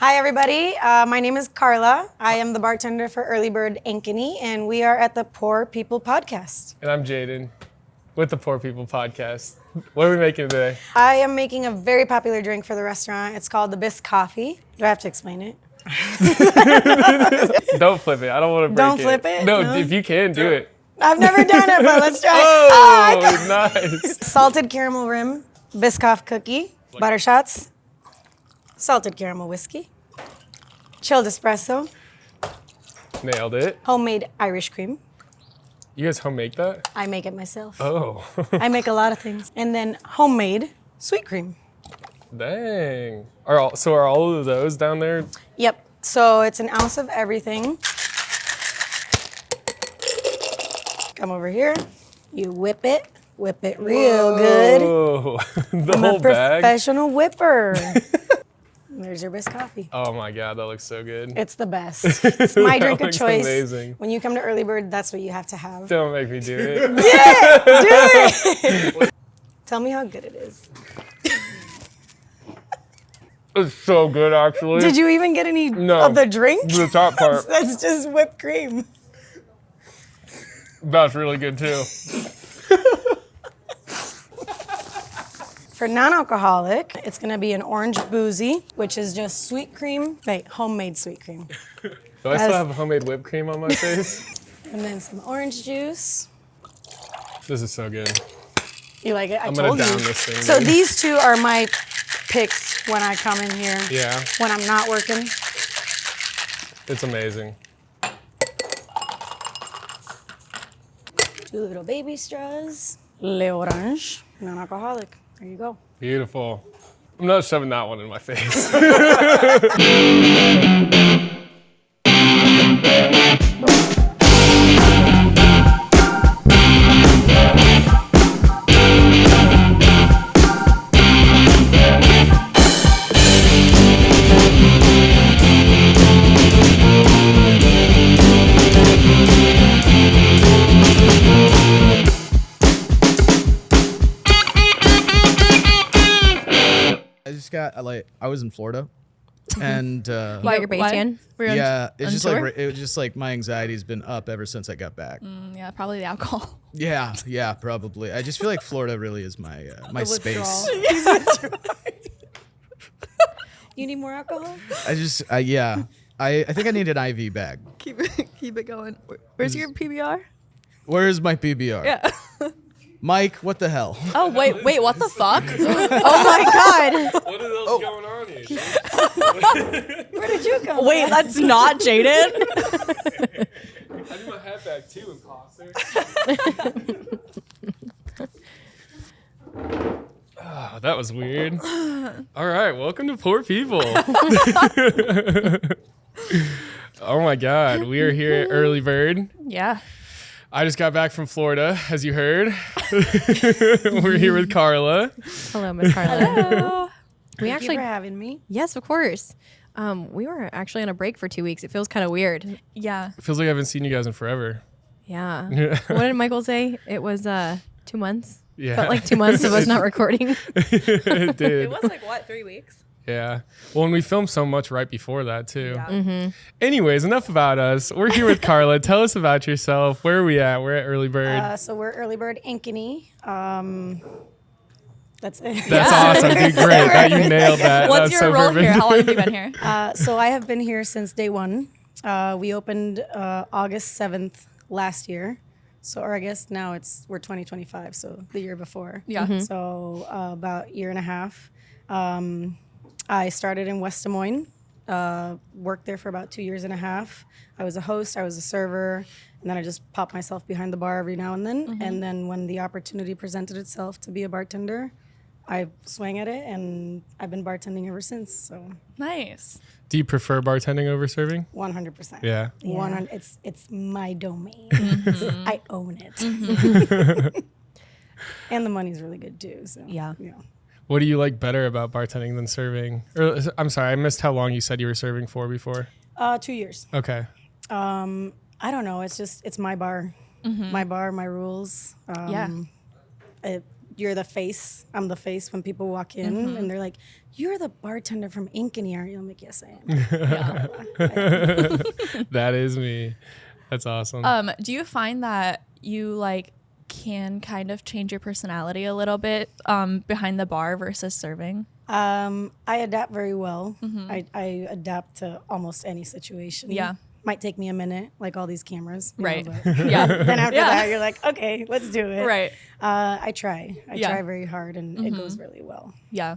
Hi, everybody. My name is Carla. I am the bartender for Early Bird Ankeny, and we are at the Poor People Podcast. And I'm Jaydn with the Poor People Podcast. What are we making today? I am making a very popular drink for the restaurant. It's called the Bis Coffee. Do I have to explain it? Don't flip it. I don't want to break it. Don't flip it? No, No? if you can, do it. I've never done it, but let's try Oh, nice. Salted caramel rim, Biscoff cookie, butter shots, salted caramel whiskey, chilled espresso, Nailed it. homemade Irish cream. You guys home make that? I make it myself. Oh, I make a lot of things. And then homemade sweet cream. dang. Are all of those down there? Yep. So it's an ounce of everything. Come over here. You whip it real good. Oh, the I'm whole a bag? professional whipper. There's your Bis Coffee. Oh my God, that looks so good. It's the best. It's my drink of looks choice. amazing. When you come to Early Bird, that's what you have to have. Don't make me do it. Do it! Tell me how good it is. It's so good, actually. Did you even get any No. of the drink? The top part. That's just whipped cream. That's really good too. For non-alcoholic, it's gonna be an orange boozy, which is just sweet cream. Wait, homemade sweet cream. Do I still have homemade whipped cream on my face? And then some orange juice. This is so good. You like it? I I'm told gonna down you. this thing. So dude. these two are my picks when I come in here. Yeah, When I'm not working. it's amazing. 2 little baby straws. Le orange, non-alcoholic. There you go. Beautiful. I'm not shoving that one in my face. I was in Florida, and Why you're based in? yeah, it's just like tour? it was just like my anxiety's been up ever since I got back. Yeah, probably the alcohol. Yeah, probably. I just feel like Florida really is my my space. You need more alcohol? I think I need an IV bag. Keep it going. Where's your PBR? Where is my PBR? Yeah. Mike, what the hell? Oh wait, what the fuck? Oh my god. What is going on here? Where did you come Wait, that's not Jaydn. I need my hat back too, imposter. Oh, that was weird. All right, welcome to Poor People. Oh my God, we are here at Early Bird. Yeah. I just got back from Florida, as you heard. We're here with Carla. Hello, Miss Carla. Hello. We Thank actually, you for having me. yes, of course. We were actually on a break for 2 weeks. It feels kind of weird. Yeah. It feels like I haven't seen you guys in forever. Yeah. What did Michael say? It was 2 months. Yeah. Felt like 2 months of us not recording. It did. like what, 3 weeks? Yeah. Well, and we filmed so much right before that, too. Yeah. Mm-hmm. Anyways, enough about us. We're here with Carla. Tell us about yourself. Where are we at? We're at Early Bird. So we're Early Bird Ankeny. That's it. That's awesome, dude. Great. That you nailed that. What's That's your so role perfect. here? How long have you been here? So I have been here since day one. We opened August 7th last year. So, or I guess now we're 2025, so the year before. Yeah. Mm-hmm. So about a year and a half. I started in West Des Moines, worked there for about 2 years and a half. I was a host, I was a server, and then I just popped myself behind the bar every now and then. Mm-hmm. And then when the opportunity presented itself to be a bartender, I swang at it, and I've been bartending ever since. So Nice. Do you prefer bartending over serving? 100%. Yeah. 100. It's my domain. Mm-hmm. I own it. And the money's really good too. So Yeah. What do you like better about bartending than serving? Or, I'm sorry, I missed how long you said you were serving for before. 2 years. Okay. I don't know. It's my bar, my bar, my rules. Yeah. you're the face. I'm the face when people walk in and they're like, "You're the bartender from Ankeny, aren't you?" I'm like, "Yes, I am." That is me. That's awesome. Do you find that you like can kind of change your personality a little bit behind the bar versus serving? I adapt very well. I adapt to almost any situation. Yeah. Might take me a minute, like all these cameras. you Right. know, but Yeah. then after Yeah. that, you're like, okay, let's do it. Right. I try. I Yeah. try very hard, and it goes really well. Yeah.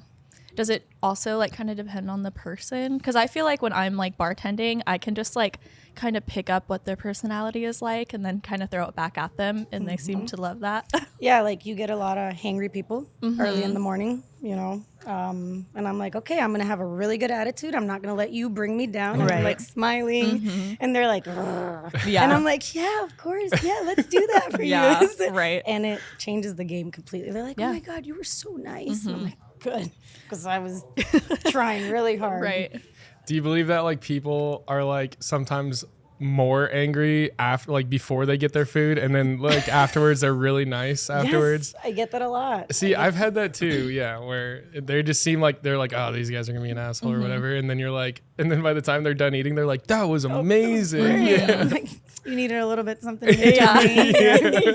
Does it also like kind of depend on the person? Because I feel like when I'm like bartending, I can just like kind of pick up what their personality is like and then kind of throw it back at them, and they seem to love that. Yeah, like you get a lot of hangry people early in the morning, you know. And I'm like, okay, I'm gonna have a really good attitude. I'm not gonna let you bring me down. And I'm like smiling, and they're like, "Ugh." Yeah. And I'm like, yeah, of course, yeah, let's do that for Yeah, you. right. And it changes the game completely. They're like, Yeah. oh my god, you were so nice. And I'm like, good, because I was trying really hard. Right. Do you believe that like people are like sometimes more angry after like before they get their food, and then like afterwards they're really nice afterwards? Yes, I get that a lot. See, I've had that too, yeah, where they just seem like they're like, oh, these guys are gonna be an asshole or whatever, and then you're like, and then by the time they're done eating, they're like, that was amazing. Great. I'm like, you needed a little bit something. Yeah. You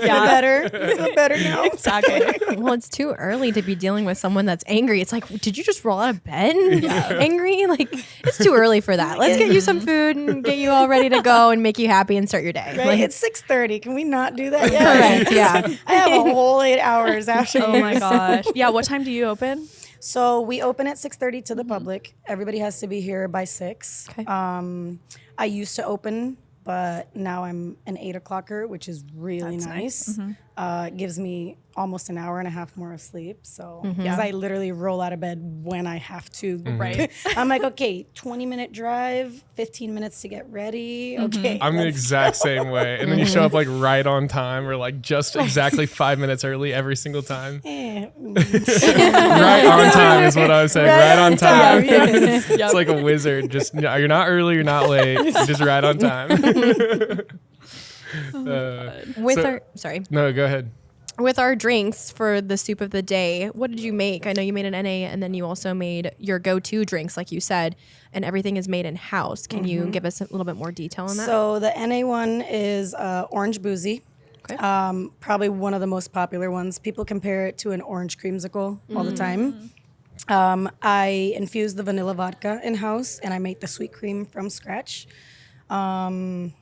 feel better. You feel better now. Exactly. Well, it's too early to be dealing with someone that's angry. It's like, did you just roll out of bed angry? Like, it's too early for that. Let's get you some food and get you all ready to go and make you happy and start your day. Right? Like, It's 6:30. Can we not do that yet? correct. Yeah. I have a whole 8 hours after. Oh my gosh. Yeah. What time do you open? So we open at 6:30 to the public. Everybody has to be here by 6. Okay. I used to open, but now I'm an 8 o'clocker, which is really nice. It gives me almost an hour and a half more of sleep. So, because I literally roll out of bed when I have to. Right. I'm like, okay, 20-minute drive, 15 minutes to get ready. Okay. I'm the exact same way, and then you show up like right on time or like just exactly 5 minutes early every single time. Eh, Right on time is what I was saying. Right on time. yes. It's like a wizard. Just you're not early, you're not late. You're just right on time. with So- sorry. No, go ahead. With our drinks for the soup of the day, what did you make? I know you made an NA, and then you also made your go-to drinks, like you said, and everything is made in-house. Can you give us a little bit more detail on that? So the NA one is orange boozy. Okay. Probably one of the most popular ones. People compare it to an orange creamsicle all the time. I infuse the vanilla vodka in-house, and I make the sweet cream from scratch. And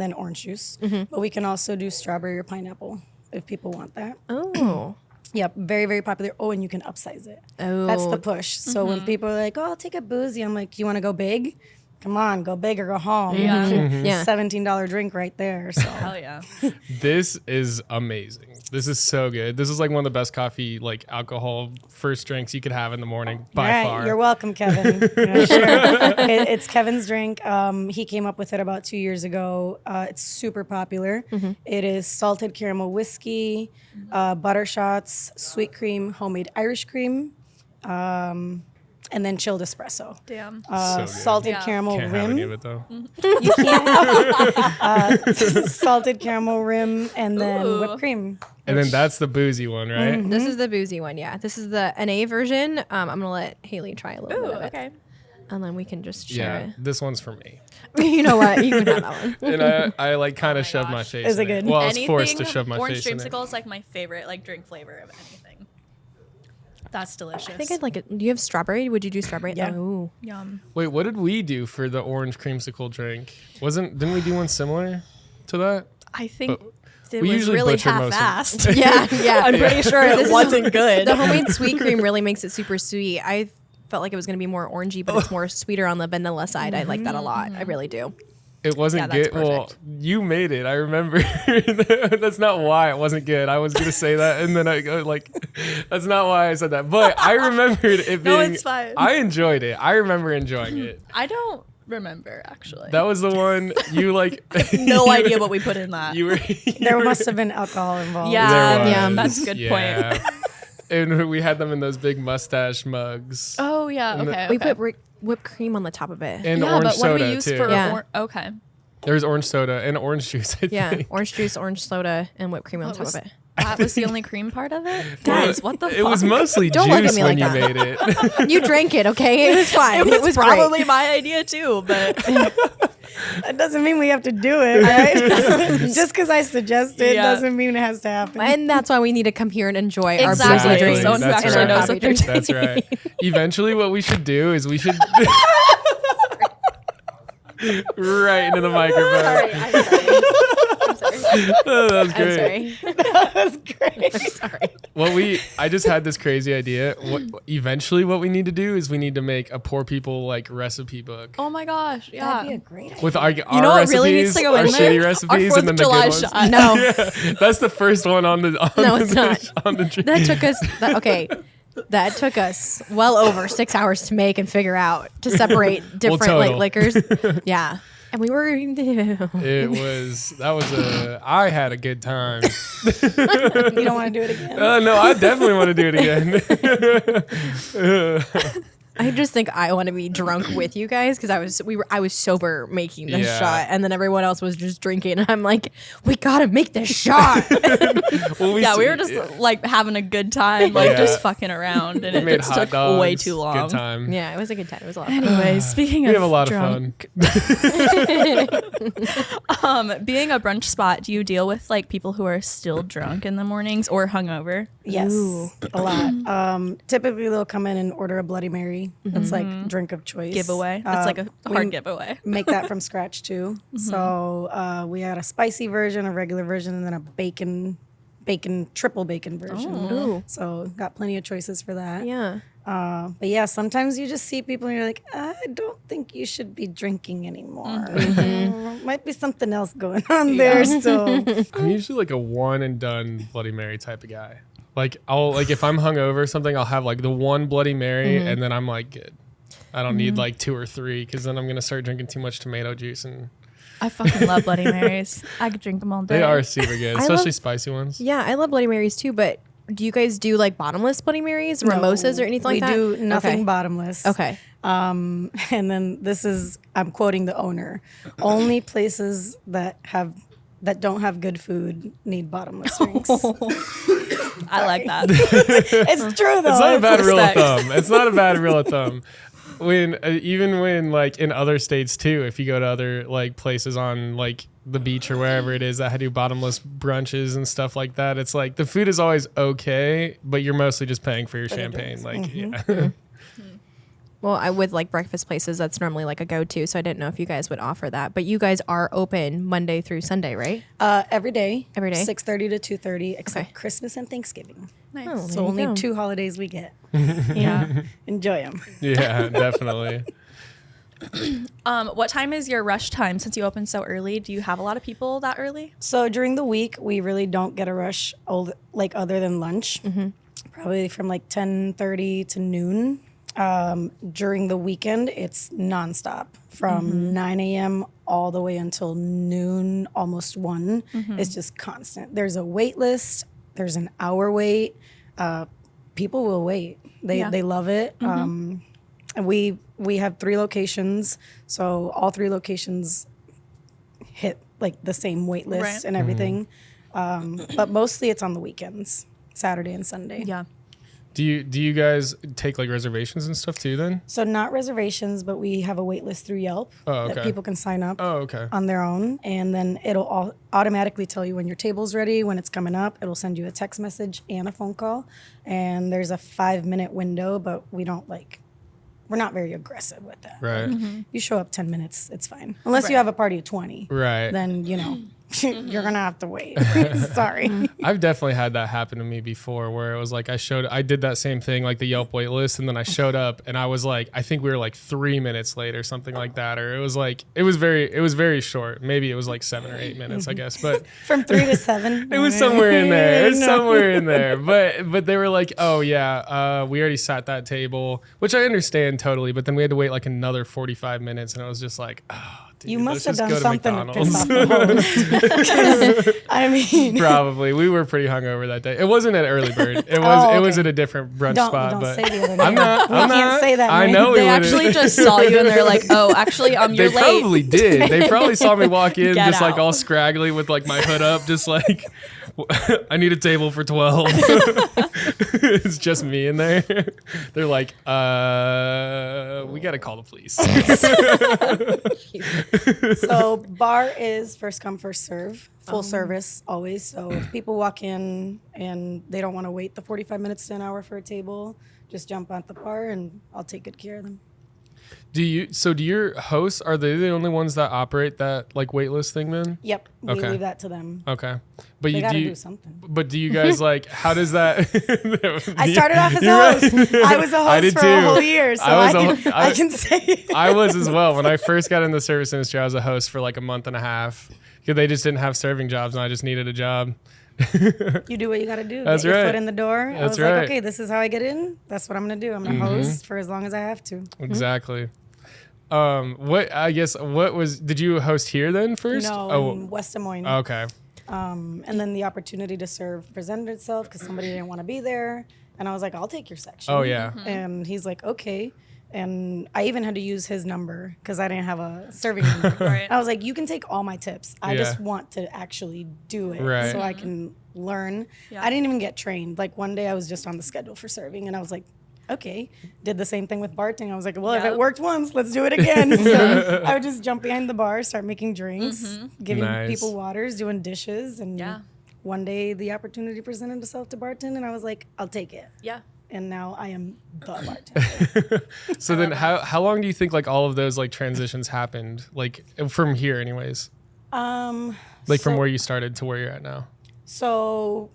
then orange juice. But we can also do strawberry or pineapple if people want that. Oh. Yep, very, very popular. Oh, and you can upsize it. Oh. That's the push. So when people are like, oh, I'll take a boozy, I'm like, you want to go big? Come on, go big or go home. Yeah. Yeah. $17 drink right there. So Hell yeah. This is amazing. This is so good. This is like one of the best coffee, like alcohol first drinks you could have in the morning by All right, far. you're welcome, Kevin. Yeah, sure. It's Kevin's drink. He came up with it about 2 years ago. It's super popular. It is salted caramel whiskey, butter shots, sweet cream, homemade Irish cream, and then chilled espresso. Damn. So good. Salted Yeah. caramel Can't have any of rim. it though. You can't. Salted caramel rim and then Ooh. whipped cream. And then that's the boozy one, right? This is the boozy one, yeah. This is the NA version. I'm going to let Haley try a little Ooh, bit of it. okay. And then we can just Yeah, share this one's for me. it. You know what? You can have that one. And I like kind of shoved my gosh. face. Is it in good? Well, I was forced to shove my orange face in it. dreamsicle is like my favorite like drink flavor of anything. That's delicious. I think I'd like it. Do you have strawberry? Would you do strawberry? Yeah. Oh. Yum. Wait, what did we do for the orange creamsicle drink? Didn't we do one similar to that? I think it we was usually really butcher most of- half-assed. Yeah, yeah. I'm pretty sure it wasn't good. The homemade sweet cream really makes it super sweet. I felt like it was going to be more orangey, but it's more sweeter on the vanilla side. I like that a lot. I really do. It wasn't Yeah, that's good. Well, perfect. you made it. I remember. That's not why it wasn't good. I was gonna say that, and then I go like, that's not why I said that. But I remembered it being. No, it's fine. I enjoyed it. I remember enjoying it. I don't remember actually. That was the one you like. No idea what we put in that. You were. There must have been alcohol involved. Yeah, There yeah, was. that's a good point. And we had them in those big mustache mugs. Oh yeah, And the- okay. We okay. put whipped cream on the top of it. And yeah, orange but what soda do we use too. for Yeah. okay. There's orange soda and orange juice. I Yeah, think. orange juice, orange soda, and whipped cream on What top was of it. That was the only cream part of it? Guys, what the fuck? It was mostly Don't look at juice me when like you that. made it. You drank it, okay? It was fine. It was probably great. my idea too, but That doesn't mean we have to do it, right? Just because I suggest it Yeah. doesn't mean it has to happen. And that's why we need to come here and enjoy Exactly. our boozy drinks. Someone who That's actually right. knows what they're doing. That's right. Eventually, what we should do is we should right into the microphone. I'm sorry. Oh, that was I'm great. sorry. That's great. I'm sorry. I just had this crazy idea. Eventually, what we need to do is we need to make a poor people like recipe book oh my gosh, That'd yeah. be a great idea. with our You know what recipes, really needs to go our in there? shitty Our recipes, 4th and then of the July good ones. shot. No, Yeah, that's the first one on the No, it's not. on the drink. that took us. Okay, that took us well over 6 hours to make and figure out to separate different like total. liquors. Yeah, and we were. I had a good time. You don't want to do it again? No, I definitely want to do it again. I just think I want to be drunk with you guys because I was sober making this Yeah. shot, and then everyone else was just drinking, and I'm like, we gotta make this shot. Well, Yeah, we were just like having a good time, like Yeah. just fucking around, and We it made just hot took dogs. way too long. Good time. Yeah, it was a good time. It was a lot of fun. Anyways, speaking We of have a lot drunk, of fun. being a brunch spot, do you deal with like people who are still drunk in the mornings or hungover? Yes, a lot. Typically, they'll come in and order a Bloody Mary. It's like drink of choice. Giveaway. It's like a hard we giveaway. Make that from scratch too. So we had a spicy version, a regular version, and then a bacon triple bacon version. Ooh. So got plenty of choices for that. Yeah. But yeah, sometimes you just see people and you're like, I don't think you should be drinking anymore. Might be something else going on there still. I'm usually like a one and done Bloody Mary type of guy. Like if I'm hungover or something, I'll have like the one Bloody Mary and then I'm like good. I don't need like 2 or 3 because then I'm gonna start drinking too much tomato juice and I fucking love Bloody Marys. I could drink them all day. they are super good, I especially love- spicy ones. Yeah, I love Bloody Marys too, but do you guys do like bottomless Bloody Marys, mimosas, or anything like that? We do nothing Okay. bottomless. Okay. And then I'm quoting the owner. Only places that don't have good food need bottomless drinks. I like that. It's true though. It's not a bad rule of respect. thumb. It's not a bad rule of thumb. Even when like in other states too, if you go to other like places on like the beach or wherever it is that do bottomless brunches and stuff like that, it's like the food is always okay, but you're mostly just paying for your champagne. Like, yeah. Well, with like breakfast places, that's normally like a go-to. So I didn't know if you guys would offer that. But you guys are open Monday through Sunday, right? Every day. Every day? 6:30 to 2:30, except Okay. Christmas and Thanksgiving. Nice. Oh, So there you only go. 2 holidays we get. Yeah. Enjoy them. Yeah, definitely. What time is your rush time since you open so early? Do you have a lot of people that early? So during the week, we really don't get a rush like other than lunch. Probably from like 10:30 to noon. During the weekend, it's nonstop from 9 a.m. all the way until noon, almost 1. It's just constant. There's a wait list. There's an hour wait. People will wait. They love it. And we have 3 locations, so all 3 locations hit like the same wait list Right. and everything. But mostly it's on the weekends, Saturday and Sunday. Yeah. Do you guys take like reservations and stuff too then? So not reservations, but we have a wait list through Yelp Oh, that okay. people can sign up Oh, okay. on their own, and then it'll automatically tell you when your table's ready, when it's coming up. It'll send you a text message and a phone call, and there's a 5-minute window, but we're not very aggressive with that. Right. You show up 10 minutes, it's fine. Unless you have a party of 20. Right. Then, you're going to have to wait. Sorry. I've definitely had that happen to me before where it was like I did that same thing, like the Yelp wait list, and then I showed up and I was like, I think we were like 3 minutes late or something like that. Or it was very short. Maybe it was like 7 or 8 minutes, I guess. But From 3 to 7. it was somewhere in there. It's No. somewhere in there. But they were like, oh yeah, we already sat that table, which I understand totally. But then we had to wait like another 45 minutes, and I was just like, oh, dude, You must have let's just done go to something to piss McDonald's. off the host. 'Cause, I mean, Probably. We were pretty hungover that day. It wasn't at Early Bird. It Oh, was okay. at a different brunch don't spot. But say the other name. I'm not. We I'm can't not. say that I name. know we They wouldn't. actually just saw you and they're like, oh, actually, They you're late. probably did. They probably saw me walk in Get just like out. all scraggly with like my hood up, just like I need a table for 12. It's just me in there. They're like, we got to call the police. So bar is first come, first serve, full service always. So if people walk in and they don't want to wait the 45 minutes to an hour for a table, just jump at the bar and I'll take good care of them. Do your hosts, are they the only ones that operate that like waitlist thing then? Yep, we Okay. leave that to them. Okay. But They you gotta do do something. But do you guys like, how does that? I started off as a host. I was a I did host for a too. whole year, so I can say. I was as well. When I first got in the service industry, I was a host for like a month and a half because they just didn't have serving jobs and I just needed a job. You do what you got to do. That's Get your right. foot in the door. I That's was right. like, okay, this is how I get in. That's what I'm going to do. I'm going to host for as long as I have to. Exactly. Did you host here then first? No, in West Des Moines. Okay. And then the opportunity to serve presented itself because somebody didn't want to be there. And I was like, I'll take your section. Oh, yeah. And he's like, okay. And I even had to use his number because I didn't have a serving number. Right. I was like, you can take all my tips. I Yeah. just want to actually do it Right. so I can learn. Yeah. I didn't even get trained. Like one day I was just on the schedule for serving and I was like, okay. Did the same thing with bartending. I was like, well, if Yep. it worked once, let's do it again. So I would just jump behind the bar, start making drinks, giving Nice. people waters, doing dishes. And Yeah. one day the opportunity presented itself to bartend and I was like, I'll take it. Yeah. And now I am the bartender. So then how long do you think like all of those like transitions happened? Like from here anyways? Like from where you started to where you're at now? So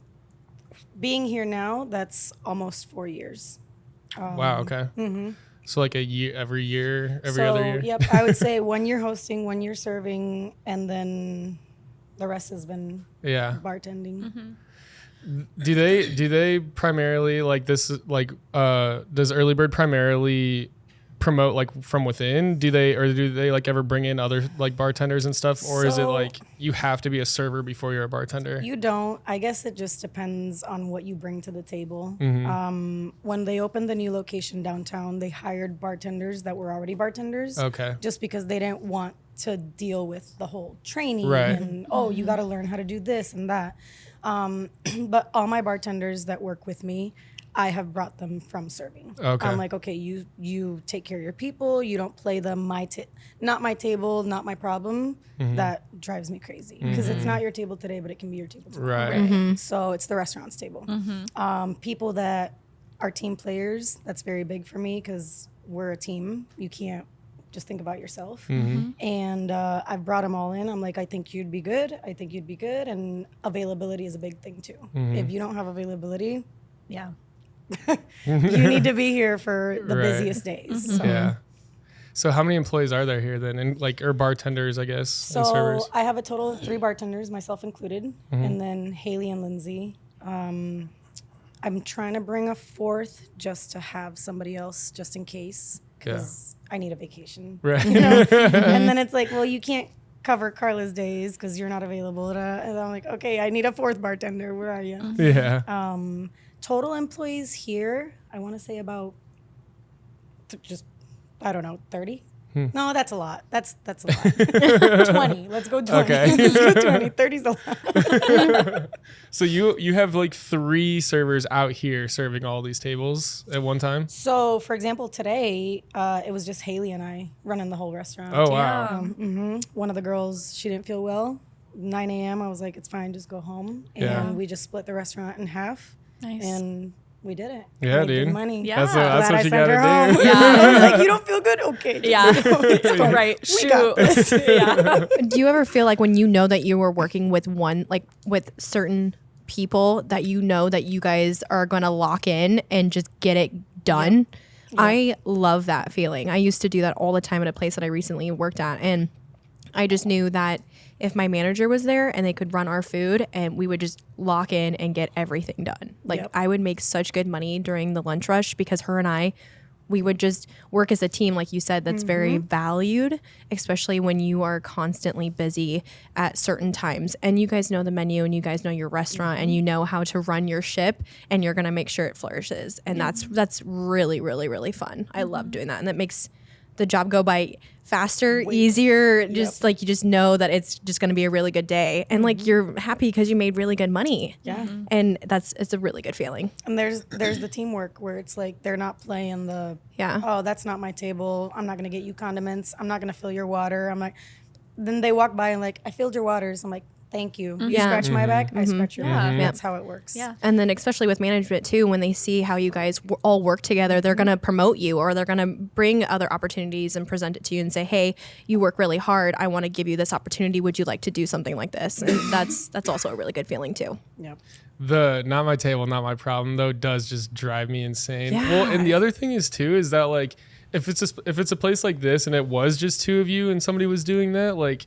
being here now, that's almost 4 years. Wow, okay. So like a year, every year, every other year? Yep, I would say 1 year hosting, 1 year serving, and then the rest has been Yeah. bartending. Do they primarily like this like does Early Bird primarily promote like from within? Do they like ever bring in other like bartenders and stuff, or is it So- like you have to be a server before you're a bartender? You don't. I guess it just depends on what you bring to the table. When they opened the new location downtown, they hired bartenders that were already bartenders. Okay. Just because they didn't want to deal with the whole training Right. and you got to learn how to do this and that. But all my bartenders that work with me, I have brought them from serving. Okay. I'm like, okay, you take care of your people. You don't play them not my table, not my problem. That drives me crazy because it's not your table today, but it can be your table tomorrow. Right. So it's the restaurant's table. People that are team players, that's very big for me because we're a team. You can't just think about yourself. And I've brought them all in. I'm like, I think you'd be good. I think you'd be good. And availability is a big thing too. If you don't have availability, Yeah. you need to be here for the Right. busiest days. So, Yeah. So how many employees are there here then, and like or bartenders, I guess, and so servers? I have a total of 3 bartenders, myself included, and then Haley and Lindsay. I'm trying to bring a 4th just to have somebody else just in case because I need a vacation. Right. You know? And then it's like, well, you can't cover Carla's days because you're not available. And I'm like, okay, I need a 4th bartender. Where are you? Yeah. Total employees here, I want to say about I don't know, 30? No, that's a lot. That's a lot. 20. Let's go 20. Okay. Let's go 20. 30's a lot. So you have like 3 servers out here serving all these tables at one time? So, for example, today, it was just Haley and I running the whole restaurant. Oh wow. One of the girls, she didn't feel well. 9 a.m., I was like, it's fine, just go home. Yeah. And we just split the restaurant in half. Nice. And we did it. Yeah, Made good dude. money. Yeah. That's Glad what I you sent her gotta home. do. Yeah. I was like, you don't feel good? Okay. Yeah. It's fine. Right. We got this. Yeah. Do you ever feel like when you know that you were working with with certain people that you know that you guys are going to lock in and just get it done? I love that feeling. I used to do that all the time at a place that I recently worked at. And I just knew that if my manager was there and they could run our food and we would just lock in and get everything done. Like Yep. I would make such good money during the lunch rush because her and I, we would just work as a team, like you said, that's very valued, especially when you are constantly busy at certain times. And you guys know the menu and you guys know your restaurant and you know how to run your ship and you're going to make sure it flourishes. And that's really, really, really fun. I love doing that. And that makes the job go by faster, easier, just like you just know that it's just going to be a really good day, and like you're happy because you made really good money. Yeah. And it's a really good feeling. And there's the teamwork where it's like they're not playing the oh, that's not my table, I'm not gonna get you condiments, I'm not gonna fill your water. I'm like, then they walk by and like, I filled your waters. I'm like, thank you. You scratch my back, I scratch your back. That's how it works. Yeah. And then especially with management too, when they see how you guys all work together, they're going to promote you, or they're going to bring other opportunities and present it to you and say, hey, you work really hard, I want to give you this opportunity, would you like to do something like this? And that's also a really good feeling too. Yep. The not my table, not my problem though does just drive me insane. Yeah. Well, and the other thing is too is that like if it's a place like this and it was just two of you and somebody was doing that, like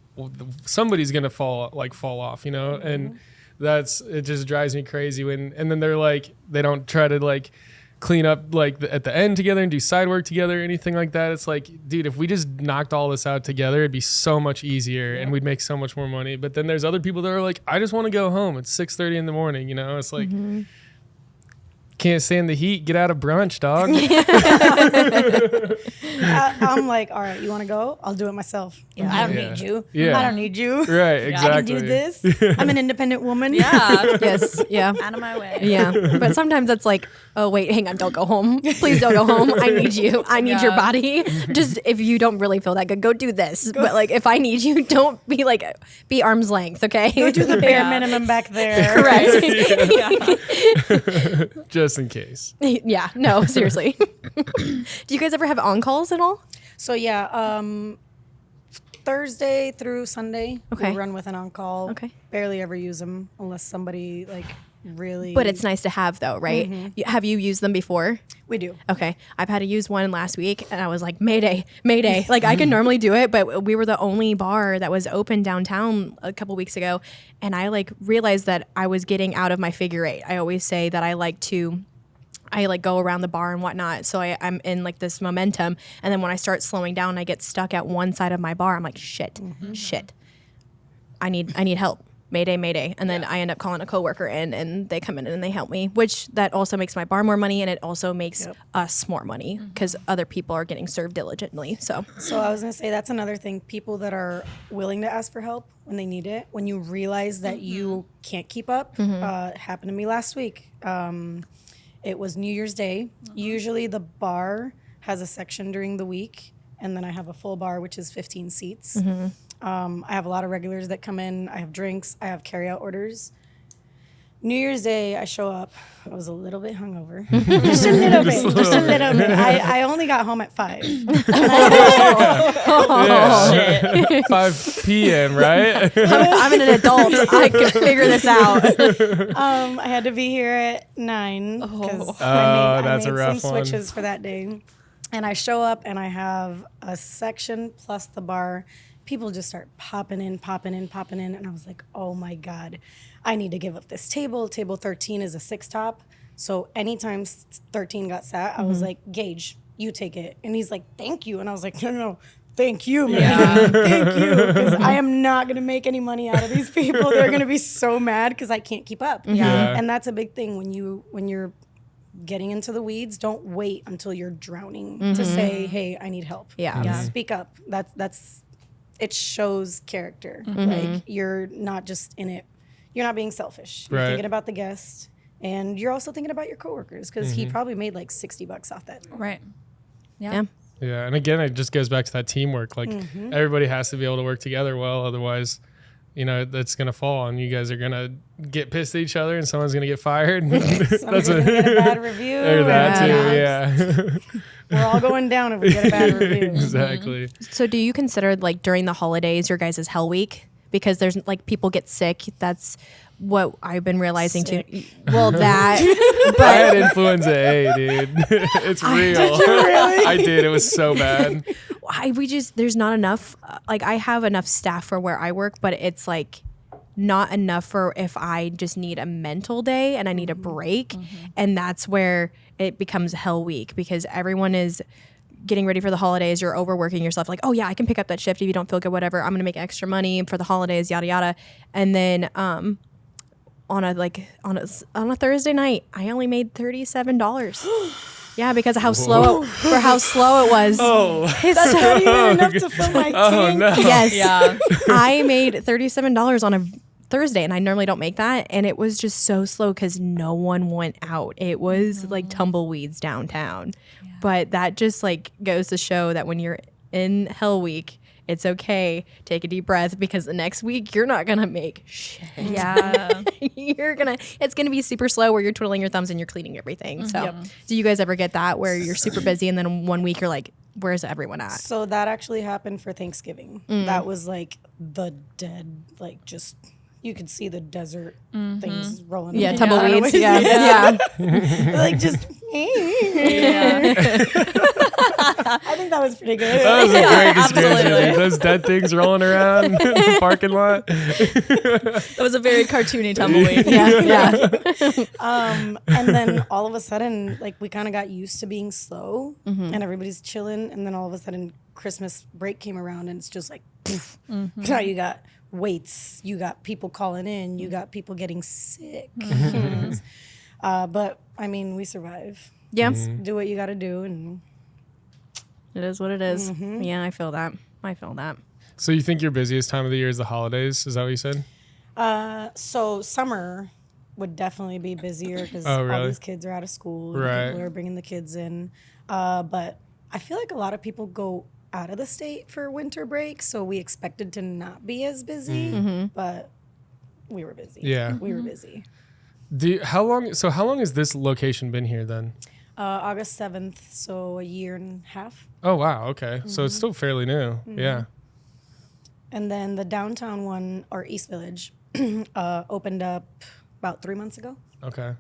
somebody's gonna fall off, you know, and it just drives me crazy and then they're like they don't try to like clean up like at the end together and do side work together or anything like that. It's like, dude, if we just knocked all this out together, it'd be so much easier and we'd make so much more money. But then there's other people that are like, I just want to go home. It's 6:30 in the morning, you know. It's like can't stand the heat, get out of brunch, dog. I'm like, all right, you want to go? I'll do it myself. I don't need you. Yeah. I don't need you. Right, exactly. I can do this. I'm an independent woman. Yeah. Yes. Yeah. Out of my way. Yeah. But sometimes it's like, oh, wait, hang on. Don't go home. Please don't go home. I need you. I need your body. Just if you don't really feel that good, go do this. But like, if I need you, don't be like, be arm's length. Okay. Go do the bare minimum back there. Correct. Just in case. Yeah. No, seriously. Do you guys ever have on-calls at all? So yeah, Thursday through Sunday, Okay. we run with an on-call. Okay. Barely ever use them unless somebody like really. But it's nice to have though, right? Have you used them before? We do. Okay. I've had to use one last week and I was like, Mayday, Mayday. Like I can normally do it, but we were the only bar that was open downtown a couple weeks ago. And I like realized that I was getting out of my figure eight. I always say that I like go around the bar and whatnot. So I'm in like this momentum. And then when I start slowing down, I get stuck at one side of my bar. I'm like, shit. I need help. Mayday, Mayday. And then I end up calling a coworker in and they come in and they help me, which that also makes my bar more money and it also makes us more money because other people are getting served diligently. So I was going to say that's another thing. People that are willing to ask for help when they need it, when you realize that you can't keep up, happened to me last week. It was New Year's Day. Usually the bar has a section during the week and then I have a full bar, which is 15 seats. I have a lot of regulars that come in. I have drinks. I have carryout orders. New Year's Day, I show up. I was a little bit hungover. Just a little bit. I only got home at 5. Yeah. 5 p.m., right? I'm an adult. I can figure this out. I had to be here at 9 because that's I a made rough some one. switches for that day. And I show up and I have a section plus the bar. People just start popping in. And I was like, oh my God, I need to give up this table. Table 13 is a 6 top. So anytime 13 got sat, I was like, Gage, you take it. And he's like, thank you. And I was like, no, thank you, man. Thank you. Because I am not going to make any money out of these people. They're going to be so mad because I can't keep up. Yeah. And that's a big thing when you're getting into the weeds. Don't wait until you're drowning to say, hey, I need help. Yeah. Speak up. That's it shows character. Like you're not just in it. You're not being selfish. You're thinking about the guest, and you're also thinking about your coworkers because he probably made like $60 off that. Right. Yeah. Yeah, and again, it just goes back to that teamwork. Like everybody has to be able to work together well, otherwise, you know, that's gonna fall, and you guys are gonna get pissed at each other, and someone's gonna get fired. That's gonna get a bad review. Or that too, yeah. We're all going down if we get a bad review. Exactly. So do you consider like during the holidays your guys' hell week? Because there's like people get sick. That's what I've been realizing too. Well, that. I had influenza A, dude. It's real. Did you really? I did. It was so bad. There's not enough. Like I have enough staff for where I work, but it's like not enough for if I just need a mental day and I need a break. And that's where it becomes hell week because everyone is getting ready for the holidays. You're overworking yourself. Like, oh yeah, I can pick up that shift if you don't feel good, whatever. I'm going to make extra money for the holidays, yada, yada. And then, on a Thursday night, I only made $37. Yeah, because of how slow it was. Oh, That's not even enough to fill my tank. oh no. Yes. Yeah. I made $37 on a Thursday, and I normally don't make that. And it was just so slow because no one went out. It was like tumbleweeds downtown. But that just like goes to show that when you're in Hell Week, it's okay. Take a deep breath because the next week you're not gonna make shit. Yeah. It's gonna be super slow where you're twiddling your thumbs and you're cleaning everything. So, do you guys ever get that where you're super busy and then 1 week you're like, where's everyone at? So that actually happened for Thanksgiving. That was like the dead, like just you could see the desert things rolling. Yeah, in. tumbleweeds. Yeah. Yeah. Like just. Yeah. I think that was pretty good. That was a great description. absolutely. Dude. Those dead things rolling around in the parking lot. That was a very cartoony tumbleweed. And then all of a sudden, like we kind of got used to being slow, and everybody's chilling. And then all of a sudden, Christmas break came around, and it's just like, poof. Now you got waits, you got people calling in, you got people getting sick. But I mean, we survive. Yeah. Do what you got to do, and It is what it is. Yeah, I feel that. So you think your busiest time of the year is the holidays? Is that what you said? so summer would definitely be busier because Oh, all really? these kids are out of school. And Right. people are bringing the kids in. But I feel like a lot of people go out of the state for winter break, so we expected to not be as busy, but we were busy. Yeah. We were busy. How long has this location been here then? August 7th, so a year and a half. Oh wow, okay. So it's still fairly new. Yeah. And then the downtown one, or East Village, opened up about 3 months ago. Okay.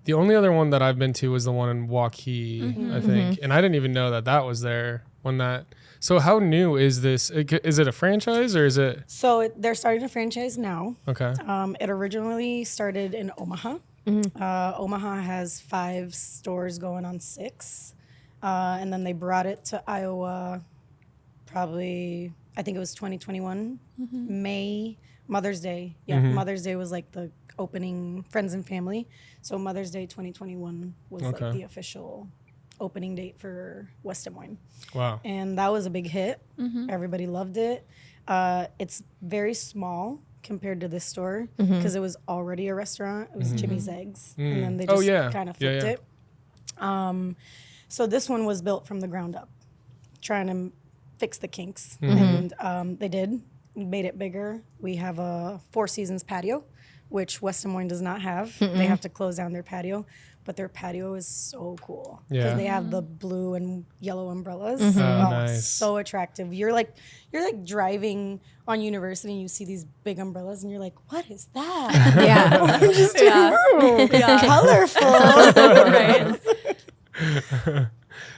The only other one that I've been to was the one in Waukee, I think. And I didn't even know that was there when that. So how new is this? Is it a franchise or is it? So they're starting a franchise now. Okay. It originally started in Omaha. Omaha has 5 stores going on 6. And then they brought it to Iowa probably, I think it was 2021, May, Mother's Day. Yeah, Mother's Day was like the opening, friends and family. So Mother's Day 2021 was like the official opening date for West Des Moines. Wow. And that was a big hit. Everybody loved it. It's very small compared to this store because it was already a restaurant. It was Jimmy's Eggs. And then they just kind of flipped it. So this one was built from the ground up, trying to fix the kinks. And they did. We made it bigger. We have a 4 Seasons patio, which West Des Moines does not have. They have to close down their patio. But their patio is so cool because they have the blue and yellow umbrellas. Oh, nice. So attractive. You're like driving on University and you see these big umbrellas and you're like, what is that? Yeah. Just colorful. Right.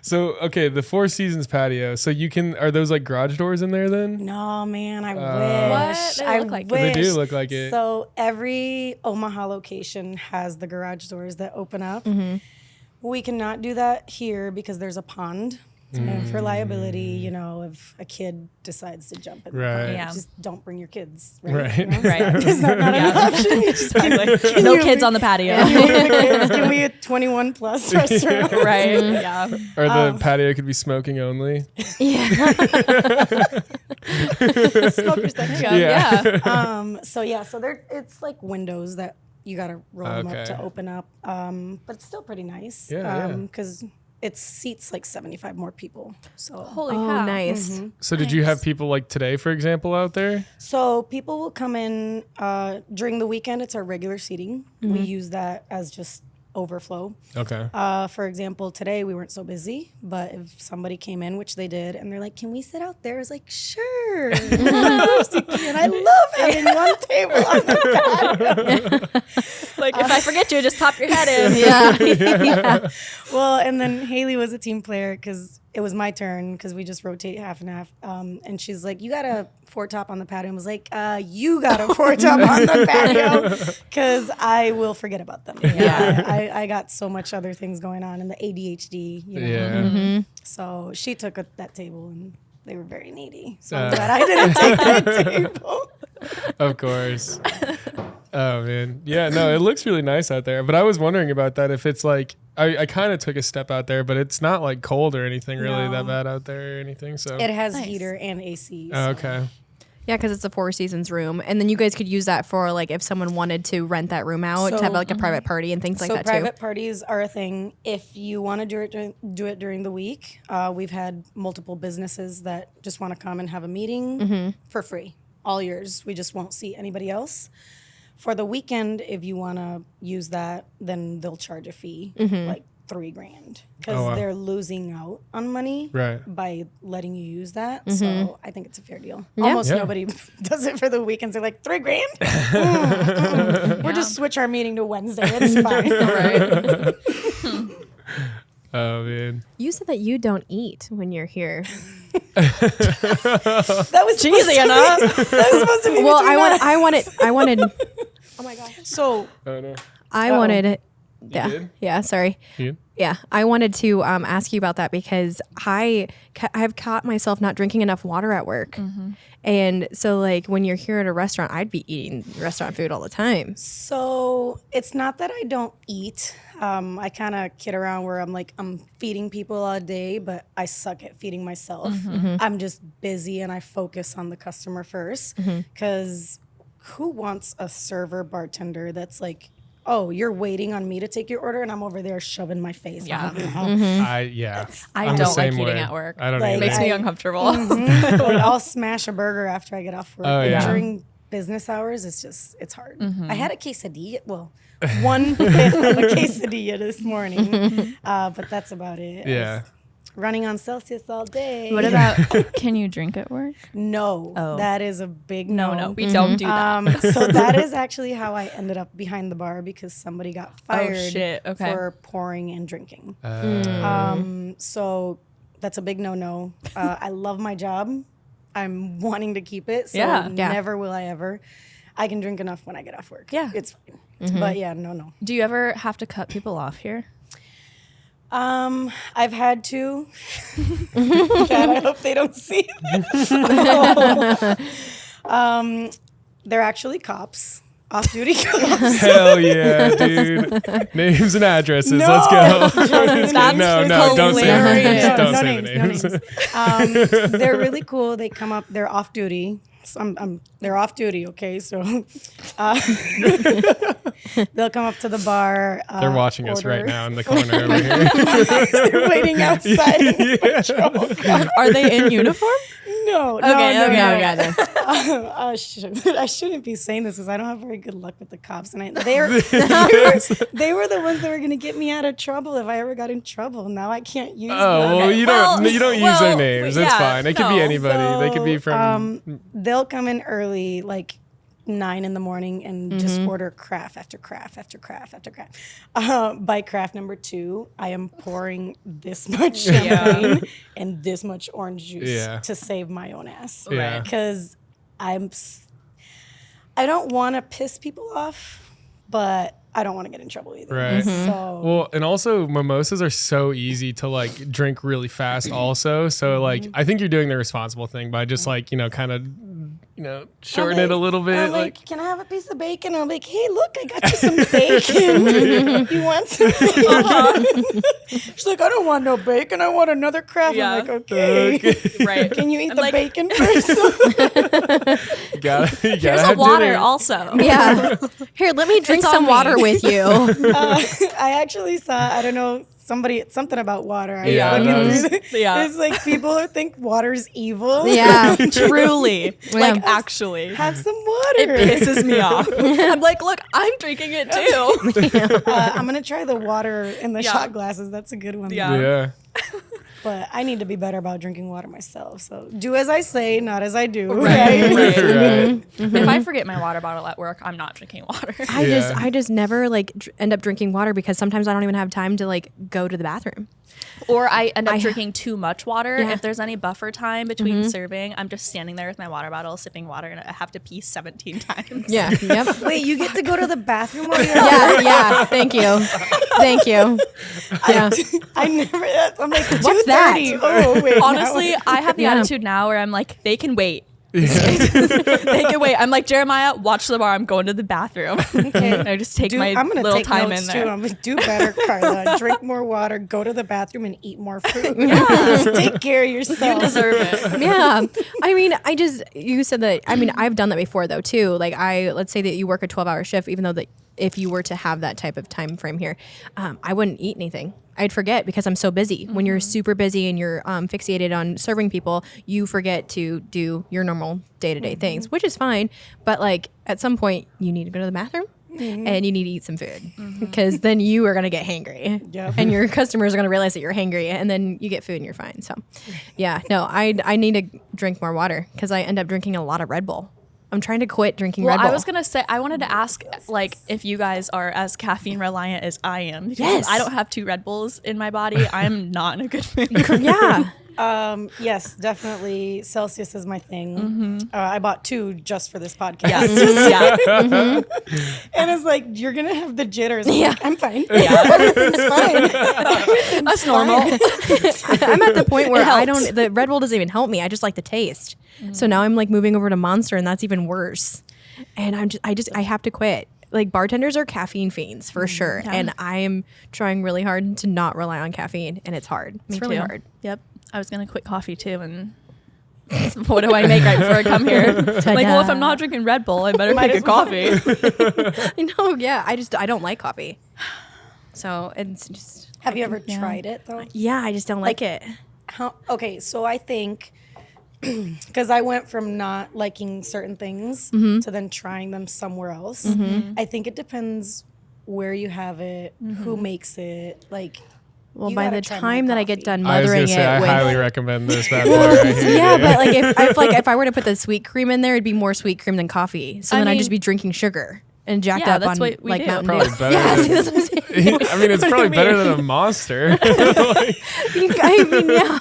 So okay, the 4 Seasons patio. So are those like garage doors in there then? No, man, I What? wish. They I look like it. wish. They do look like it. So every Omaha location has the garage doors that open up. We cannot do that here because there's a pond. And for liability, if a kid decides to jump in the Right. pond, Yeah. just don't bring your kids. Right. You know? Right. Is that not an option? You just Exactly. No kids on the patio. Give me a 21 plus restaurant. Right. Yeah. Or the patio could be smoking only. Smoker section. Yeah. So it's like windows that you gotta roll them up to open up. But it's still pretty nice. Yeah. Because it seats like 75 more people. So Holy Oh, cow. nice. So did you have people like today, for example, out there? So people will come in during the weekend. It's our regular seating. We use that as just overflow. Okay. For example, today we weren't so busy, but if somebody came in, which they did, and they're like, "Can we sit out there?" I was like, "Sure." Of course you can. I love having one table on the patio. Like if I forget you, just pop your head in. Yeah. Well, and then Haley was a team player because it was my turn because we just rotate half and half. And she's like, "You got a 4-top on the patio." And was like, "You got a 4-top on the patio," because I will forget about them. Yeah, I got so much other things going on and the ADHD. Yeah. So she took that table and they were very needy. So I'm glad I didn't take that table. Of course. Oh man. Yeah, no, it looks really nice out there. But I was wondering about that if it's like I kind of took a step out there, but it's not like cold or anything really No. that bad out there or anything. So It has Nice. heater and AC. Oh, so- okay. Yeah, because it's a Four Seasons room, and then you guys could use that for like if someone wanted to rent that room out to have So- like a private party and things like So that private too. parties are a thing. If you want to do it during the week, we've had multiple businesses that just want to come and have a meeting for free. All yours. We just won't see anybody else. For the weekend, if you want to use that, then they'll charge a fee, like $3,000, because Oh, wow. they're losing out on money Right. by letting you use that. So I think it's a fair deal. Yeah. Almost Yeah. nobody does it for the weekends. They're like $3,000. We'll just switch our meeting to Wednesday. It's fine. Oh man. You said that you don't eat when you're here. That was cheesy enough. That was supposed to be. Well, between us. I wanted. So Oh no. I Uh-oh. wanted. Yeah. did? Yeah. Sorry. You? Yeah, I wanted to ask you about that because I've caught myself not drinking enough water at work, and so like when you're here at a restaurant, I'd be eating restaurant food all the time. So it's not that I don't eat. I kind of kid around where I'm like, I'm feeding people all day, but I suck at feeding myself. I'm just busy and I focus on the customer first. Because who wants a server bartender that's like, oh, you're waiting on me to take your order and I'm over there shoving my face. Yeah. I I I'm the don't like same eating way. at work. I don't Like, either. Makes me I- uncomfortable. Like, I'll smash a burger after I get off work. Oh, And yeah. during business hours, it's hard. I had a quesadilla. Well, 1/5 of a quesadilla this morning, but that's about it. Yeah. Running on Celsius all day. What about, can you drink at work? No, Oh. that is a big No, no. no, we don't do that. So that is actually how I ended up behind the bar because somebody got fired shit, okay. for pouring and drinking. Uh, So that's a big no. I love my job. I'm wanting to keep it. So Yeah. Yeah. never will I ever. I can drink enough when I get off work. Yeah. It's fine. But yeah, no. Do you ever have to cut people off here? I've had to. God, I hope they don't see this. They're actually cops, off-duty cops. hell yeah, dude. Names and addresses. Let's go. No, don't say the names. hilarious. Don't No say names, the no names. names. They're really cool. They come up. They're off duty. So they're off duty. Okay, so they'll come up to the bar. They're watching us right order. now in the corner over here. They're waiting outside. in the patrol. Are they in uniform? No, Okay, no, okay. no. I shouldn't be saying this because I don't have very good luck with the cops, and they were the ones that were going to get me out of trouble if I ever got in trouble. Now I can't use. Oh them. well, you don't use well, their names. It's yeah, fine. It could be no. anybody. They could be from. They'll come in early, like 9 in the morning, and just order craft after craft after craft after craft. By craft number 2, I am pouring this much champagne and this much orange juice Yeah. to save my own ass. Yeah. Because I don't want to piss people off, but I don't want to get in trouble either. Right. So Well, and also mimosas are so easy to like drink really fast also. So like I think you're doing the responsible thing by just like, kind of shorten it a little bit. I'm like, can I have a piece of bacon? I'm like, hey, look, I got you some bacon. You want some bacon? She's like, I don't want no bacon. I want another craft. Yeah. I'm like, okay. Right. Can you eat I'm the like, bacon first? you gotta Here's a have water dinner. also. Yeah. Here, let me drink It's on some me. water with you. I actually saw, I don't know, something about water. I was Yeah, looking that was- through the- Yeah. It's like people who think water's evil. Yeah. Truly. Like, Yeah. actually. Have some water. It pisses me off. I'm like, look, I'm drinking it too. I'm going to try the water in the Yeah. shot glasses. That's a good one. Yeah. Yeah. But I need to be better about drinking water myself. So do as I say, not as I do. Right. Right. If I forget my water bottle at work, I'm not drinking water. I just never like end up drinking water because sometimes I don't even have time to like go to the bathroom. Or I end up drinking too much water. Yeah. If there's any buffer time between serving, I'm just standing there with my water bottle, sipping water, and I have to pee 17 times. Yeah. Yep. Wait, you get to go to the bathroom while you're Yeah. Yeah. Thank you. Thank you. Yeah. I never. I'm like, What's that? 2:30. Oh wait. Honestly, now- I have the Yeah. attitude now where I'm like, they can wait. Make it wait. I'm like, Jeremiah, watch the bar. I'm going to the bathroom. Okay. I just take my I'm gonna little take time notes in there. too. I'm gonna do better, Carla. Drink more water, go to the bathroom, and eat more food. Just take care of yourself. You deserve it. Yeah. I mean, you said that, I mean, I've done that before though too. Like let's say that you work a 12-hour shift, even though that if you were to have that type of time frame here, I wouldn't eat anything. I'd forget because I'm so busy. When you're super busy and you're fixated on serving people, you forget to do your normal day-to-day things, which is fine. But like at some point you need to go to the bathroom and you need to eat some food because then you are going to get hangry and your customers are going to realize that you're hangry and then you get food and you're fine. So yeah, no, I need to drink more water because I end up drinking a lot of Red Bull. I'm trying to quit drinking Red Bull. I was going to say, I wanted to ask, like, if you guys are as caffeine reliant as I am. Because Yes. I don't have 2 Red Bulls in my body. I'm not in a good mood. Yeah. Yes, definitely. Celsius is my thing. I bought 2 just for this podcast. Yes. Yeah. And it's like, you're going to have the jitters. I'm like, I'm fine. Yeah. Everything's fine. That's normal. I'm at the point where helps. the Red Bull doesn't even help me. I just like the taste. So now I'm like moving over to Monster and that's even worse. And I have to quit. Like bartenders are caffeine fiends for sure. Yeah. And I am trying really hard to not rely on caffeine and it's hard. It's really hard. Yep. I was going to quit coffee too. And what do I make right before I come here? Like, well, if I'm not drinking Red Bull, I better make a coffee. No, yeah. I don't like coffee. So it's just. Have you ever tried it, though? Yeah, I just don't like it. Okay, so I think, because I went from not liking certain things to then trying them somewhere else. I think it depends where you have it, who makes it, like. Well, you by gotta the try time more that I get coffee. done I was mothering gonna say, I it with. highly recommend this bad boy right here. Yeah, but if I were to put the sweet cream in there, it'd be more sweet cream than coffee. So then I'd just be drinking sugar and jacked Yeah, up that's on what we like do. Mountain Probably Dew. better. Yeah, than- see, that's what I'm saying. I mean, it's probably better than a Monster. I mean, yeah.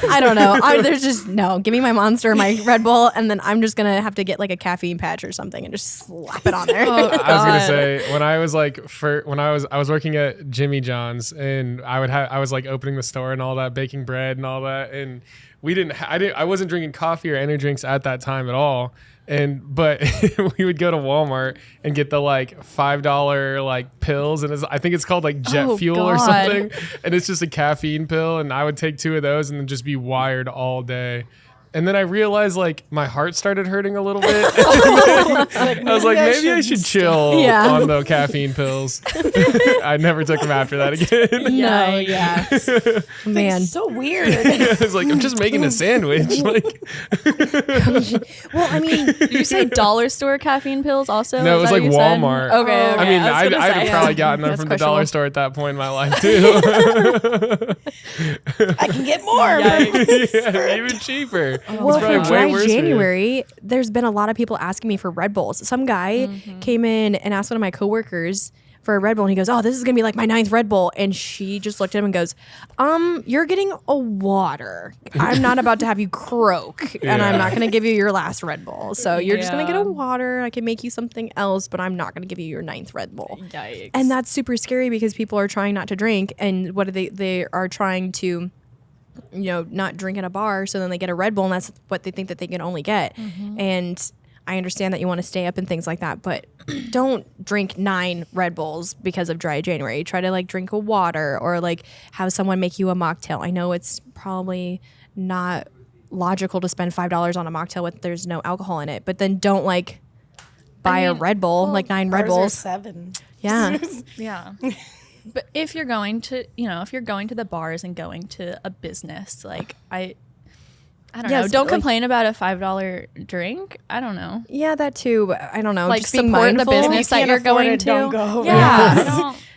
I don't know. There's just no. Give me my Monster, my Red Bull, and then I'm just gonna have to get like a caffeine patch or something and just slap it on there. I was gonna say when I was like I was working at Jimmy John's and I was like opening the store and all that, baking bread and all that, and I wasn't drinking coffee or energy drinks at that time at all. But we would go to Walmart and get the like $5 like pills, and I think it's called like jet fuel or God. something, and it's just a caffeine pill, and I would take 2 of those and then just be wired all day. And then I realized like my heart started hurting a little bit. I was like, maybe I should chill Yeah. on the caffeine pills. I never took them after that again. No, yeah, man. So weird. I was like, I'm just making a sandwich. Like, Well, I mean, Did you say dollar store caffeine pills also? no, it Is was that like what you said? Walmart. Okay. I mean, was gonna I'd say. have probably gotten them That's from the dollar questionable. store at that point in my life too. I can get more. Yeah, even cheaper. well, It's for probably way dry worse for you. January, there's been a lot of people asking me for Red Bulls. Some guy came in and asked one of my coworkers for a Red Bull, and he goes, "Oh, this is gonna be like my 9th Red Bull." And she just looked at him and goes, "You're getting a water. I'm not about to have you croak, and I'm not gonna give you your last Red Bull. So you're just gonna get a water. I can make you something else, but I'm not gonna give you your 9th Red Bull." Yikes. And that's super scary because people are trying not to drink, and what are they are trying to, not drink at a bar, so then they get a Red Bull, and that's what they think that they can only get. And I understand that you want to stay up and things like that, but don't drink 9 Red Bulls because of dry January. Try to like drink a water or like have someone make you a mocktail. I know it's probably not logical to spend $5 on a mocktail with there's no alcohol in it, but then don't like buy a Red Bull, like 9 Red Ours are Bulls. 7. Yeah. Yeah. But if you're going to, if you're going to the bars and going to a business, like I don't know. Yes, Don't like- complain about a $5 drink. I don't know. Yeah, that too. But I don't know. Like just being support the mindful. business that Can't you're afford going it, to. don't go. Yeah. I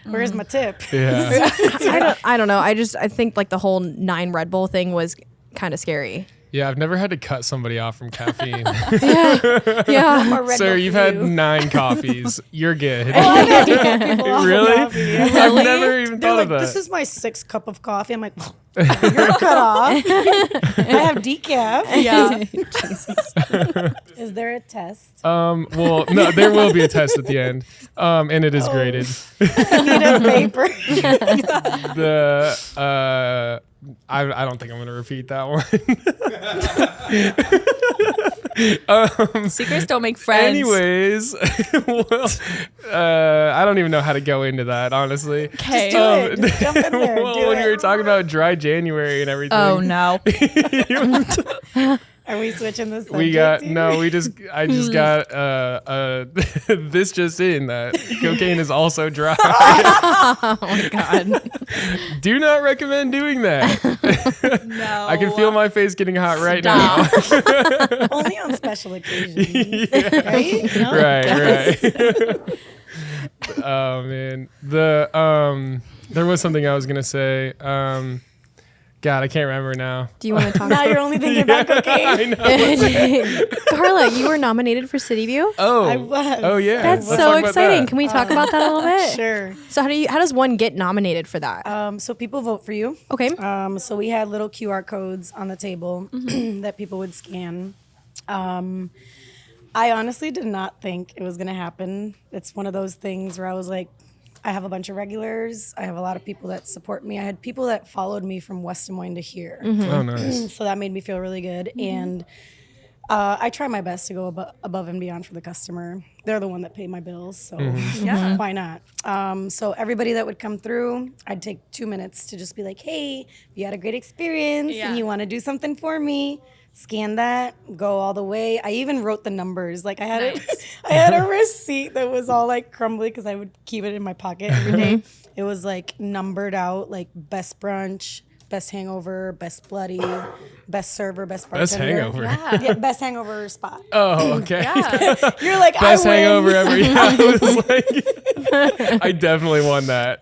don't- Where's my tip? Yeah. I don't know. I think like the whole 9 Red Bull thing was kind of scary. Yeah, I've never had to cut somebody off from caffeine. Yeah. More Red Sir, Bull you've for had you. 9 coffees. You're good. People Really? off of coffee. I've never even They're thought like, of that. this is my 6th cup of coffee. I'm like, you're cut off. I have decaf. Yeah. Is there a test? Well, no, there will be a test at the end, and it is graded. I need a paper. I don't think I'm gonna repeat that one. Secrets don't make friends. Anyways, well, I don't even know how to go into that, honestly. Okay. Do it. Just jump in there. Well, do when it. you were talking about dry January and everything. Oh no. Are we switching this? I just got this just in that cocaine is also dry. Oh my god. Do not recommend doing that. No. I can feel my face getting hot right now. Only on special occasions, right? No? Right. Oh man, there was something I was gonna say. God, I can't remember now. Do you want to talk? Now you're only thinking about cocaine. Carla, you were nominated for City View. Oh, I was. Oh yeah, That's Let's so talk about exciting. that. Can we talk about that a little bit? Sure. So how does one get nominated for that? So people vote for you. Okay. So we had little QR codes on the table that people would scan. I honestly did not think it was going to happen. It's one of those things where I was like, I have a bunch of regulars. I have a lot of people that support me. I had people that followed me from West Des Moines to here. Oh nice. So that made me feel really good. And I try my best to go above and beyond for the customer. They're the one that pay my bills, so Yeah. why not? So everybody that would come through, I'd take 2 minutes to just be like, hey, if you had a great experience Yeah. and you want to do something for me, scan that, go all the way. I even wrote the numbers. Like I had a receipt that was all like crumbly because I would keep it in my pocket every day. It was like numbered out, like best brunch, best hangover, best bloody, best server, best Best bartender. hangover. Yeah, best hangover spot. Oh, okay. Yeah. You're like, Best I win. hangover ever. Yeah, I was like, I definitely won that.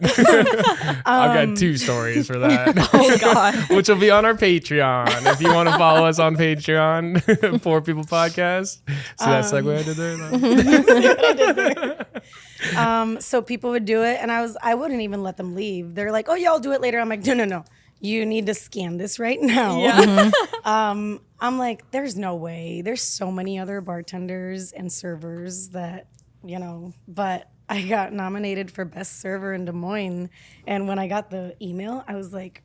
I've got 2 stories for that. Oh god. Which will be on our Patreon. If you want to follow us on Patreon, 4 People Podcast. See that segue I did there? So people would do it, and I wouldn't even let them leave. They're like, "Oh, yeah, I'll do it later." I'm like, "No. You need to scan this right now." Yeah. I'm like, "There's no way. There's so many other bartenders and servers that, but I got nominated for best server in Des Moines, and when I got the email, I was like,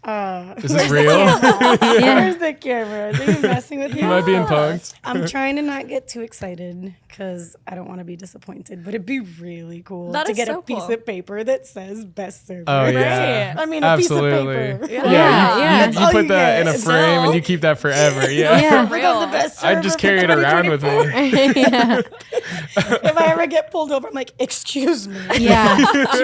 Is this real? where's the camera? Are they messing with me? Am I being punked? I'm trying to not get too excited because I don't want to be disappointed, but it'd be really cool That to is get so a piece cool. of paper that says best server. Oh yeah. Right. I mean, a Absolutely. piece of paper. Yeah, Yeah. you all put you that get. in a It's frame and all- you keep that forever. Yeah. Yeah. Look at the best server I'd just for carry it around with 2024. me. Yeah. If I ever get pulled over, I'm like, excuse me. Yeah.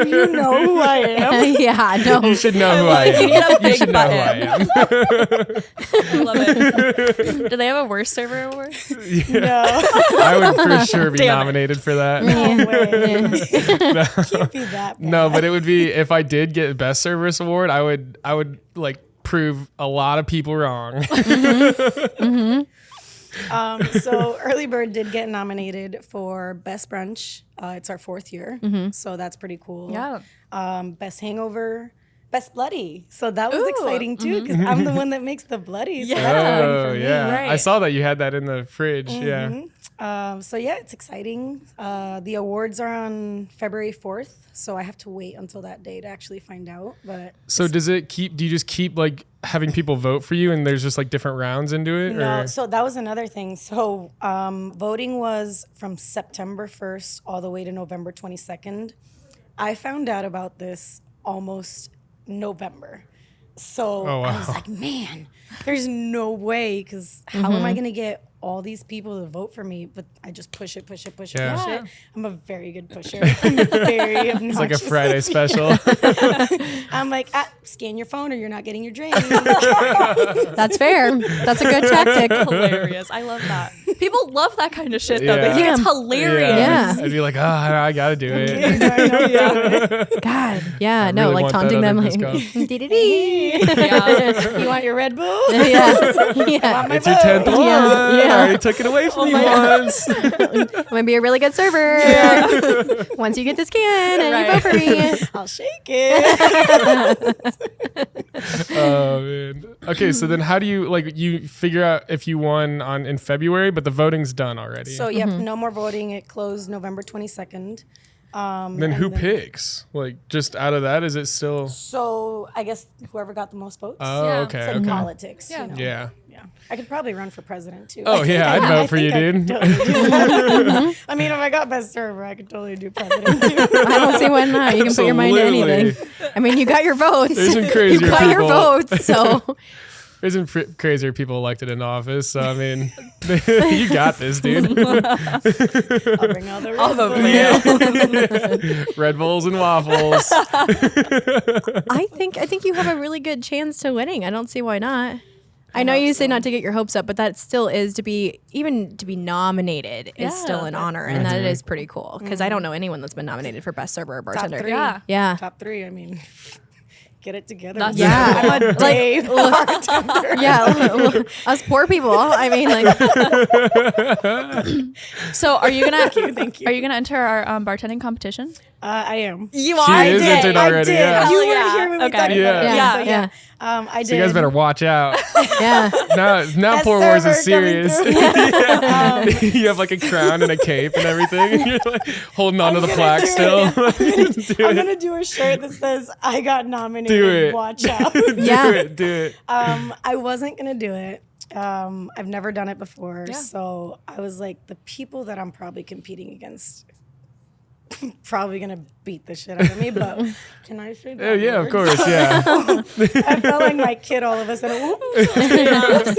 Do you know who I am? Yeah. No. You should know who I am. You need a You big should know who I button. am. I love it. Do they have a worst server award? No. I would for sure be Damn it. nominated for that. No way. Can't be that bad. No, but it would be if I did get best service award, I would like prove a lot of people wrong. So Early Bird did get nominated for Best Brunch. It's our 4th year, so that's pretty cool. Yeah. Best Hangover, Best Bloody. So that was Ooh. exciting too because I'm the one that makes the bloody. So Yeah. that's a win Oh for me. yeah, Right. I saw that you had that in the fridge. Yeah. So yeah, it's exciting. The awards are on February 4th, so I have to wait until that day to actually find out. But So do you just keep like having people vote for you and there's just like different rounds into it? no, Or? so that was another thing. So voting was from September 1st all the way to November 22nd. I found out about this almost November. So Oh, I wow. was like, man, there's no way because how am I going to get all these people to vote for me? But I just push it. Yeah. I'm a very good pusher. I'm very obnoxious. It's like a Friday special. I'm like, scan your phone or you're not getting your drink. That's fair. That's a good tactic. Hilarious. I love that. People love that kind of shit though. Yeah. They think it's Yeah. hilarious. Yeah. I'd be like, I gotta do it. God. Yeah. No, really like want that taunting them other like disc dee-dee-dee. Yeah. You want your Red Bull? Yeah. Yeah. My It's your vote. 10th one. Yeah. I already took it away from you once. I'm gonna be a really good server. Once you get the scan and you Right. vote for me. I'll shake it. Oh man. Okay, so then how do you you figure out if you won in February, but the voting's done already? So, yep, no more voting. It closed November 22nd. Then who picks? Like, just out of that, is it still? So I guess whoever got the most votes. Oh, Yeah. okay. It's like Okay. politics. Yeah. You know? Yeah. Yeah. I could probably run for president too. Oh, yeah, I'd vote for you, dude. I mean, if I got best server, I could totally do president too. I don't see why not. You can put your mind to Absolutely. anything. I mean, you got your votes. There's some You crazier got your people. votes. So There's some crazier people elected in office. So, I mean, you got this, dude. I'll bring all the I'll vote for you. Red Bulls and waffles. I think you have a really good chance to winning. I don't see why not. I know you say not to get your hopes up, but that still is to be nominated is Yeah, still an honor, and that is pretty cool because I don't know anyone that's been nominated for best server or bartender. three. Yeah. Yeah. Top 3. I mean, get it together. That's Yeah. I'm a day bartender. Yeah, us poor people. I mean, like, So are you gonna Thank you. Are you gonna enter our bartending competition? I am. You She is entered I already. did. Yeah. You Hell weren't yeah. here when we Okay. talked Yeah. about it. Yeah, So, yeah. I did. So you guys better watch out. yeah. Now Best Poor Wars is server coming serious. through. Yeah. You have like a crown and a cape and everything. And you're like holding onto the plaque still. I'm gonna do a shirt that says "I got nominated." Do it. Watch out. Yeah. Do it. I wasn't gonna do it. I've never done it before, Yeah. so I was like, the people that I'm probably competing against, probably gonna beat the shit out of me. But can I say that? Oh, yeah, of words? course. Yeah. I felt like my kid all of a sudden. Oops.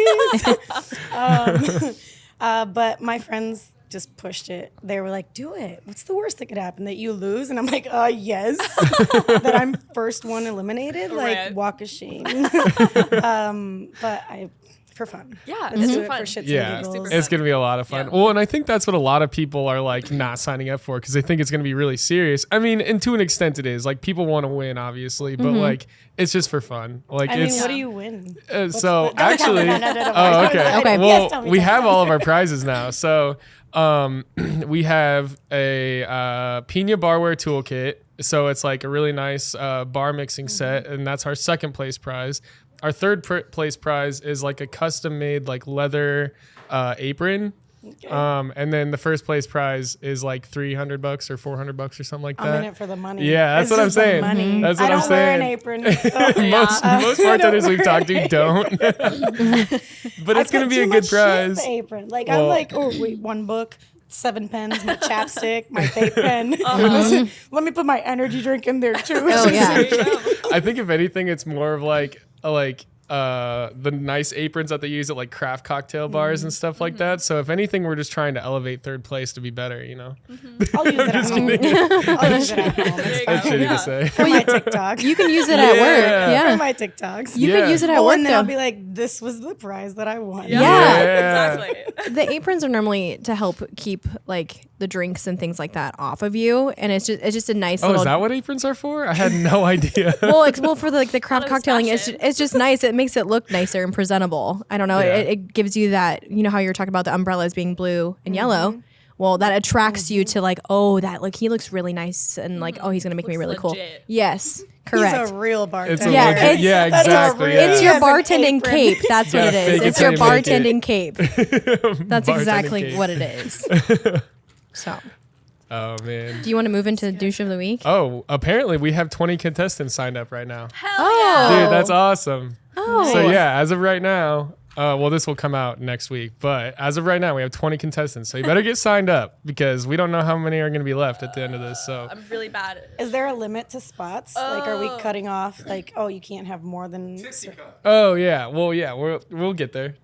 Oopsies. But my friends just pushed it. They were like, "Do it. What's the worst that could happen? That you lose?" And I'm like, yes. That I'm first one eliminated. Like, Right. walk of shame. But for fun. Yeah, Let's it's do it fun. for shits Yeah, and giggles. it's gonna be a lot of fun. Yeah. Well, and I think that's what a lot of people are like not signing up for because they think it's gonna be really serious. I mean, and to an extent, it is. Like people want to win, obviously, but like it's just for fun. Like I mean, it's what do you win? so the- actually. No. Oh, okay. Okay. Well, Yes, tell me, we tell have me. all of our prizes now. So we have a Pina barware toolkit. So it's like a really nice bar mixing set, and that's our second place prize. Our third place prize is like a custom made like leather apron. And then the first place prize is like $300 or $400 or something like that. I'm in it for the money. Yeah, that's It's what I'm just the saying. money. That's what I I'm don't wear an saying. apron. So Most bartenders we've talked to don't. But it's gonna be a good prize. The apron. Like Well- I'm like, oh wait, one book, 7 pens, my chapstick, my vape pen. Let me put my energy drink in there too. Oh yeah. I think if anything, it's more of like the nice aprons that they use at like craft cocktail bars and stuff like that. So if anything, we're just trying to elevate third place to be better, you know? I'll use it at home. I'll use it at home. It's That's fine. shitty to say. For my TikTok. You can use it at work. Yeah. For Yeah. my TikToks. You Yeah. can use it at Oh, work and then I'll though. be like, this was the prize that I won. Yeah. Exactly. The aprons are normally to help keep like the drinks and things like that off of you, and it's just a nice Oh, little. is that what aprons are for? I had no idea. well, for the craft Thought it was cocktailing, fashion. it's just nice. It makes it look nicer and presentable. I don't know. Yeah. It gives you that. You know how you're talking about the umbrellas being blue and yellow. Well, that attracts you to like, oh, that like he looks really nice and like, oh, he's gonna make me Looks really cool. legit. Yes, correct. He's a real bartender. It's a Yeah, legit- it's- yeah, that's a exactly. real- Yeah. It's He your has an bartending apron. cape. That's what Yeah, it is. fake it It's your till you make it. bartending cape. That's Bartending exactly cape. what it is. So, Oh man. do you want to move into the douche of the week? Oh, apparently we have 20 contestants signed up right now. Oh, Dude, that's awesome. Oh. So yeah, as of right now, well, this will come out next week, but as of right now, we have 20 contestants. So you better get signed up because we don't know how many are going to be left at the end of this. So I'm really bad at it. Is there a limit to spots? Like, are we cutting off? Like, oh, you can't have more than. oh yeah, well yeah, we'll get there.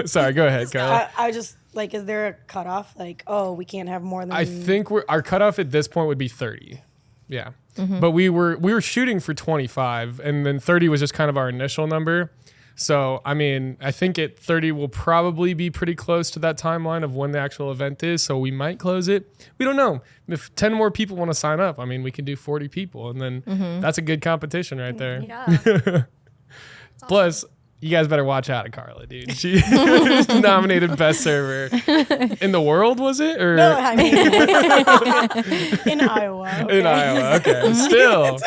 Sorry, go ahead, Carla. I just like, is there a cutoff? Like, oh, we can't have more than. I think our cutoff at this point would be 30. Yeah. But we were shooting for 25 and then 30 was just kind of our initial number. So, I mean, I think at 30 will probably be pretty close to that timeline of when the actual event is. So we might close it. We don't know. If 10 more people want to sign up, I mean, we can do 40 people and then that's a good competition right there. Yeah. Plus, you guys better watch out at Carla, dude. She nominated best server in the world, was it? Or No, I mean, in Iowa. Okay? in Iowa? Okay, still,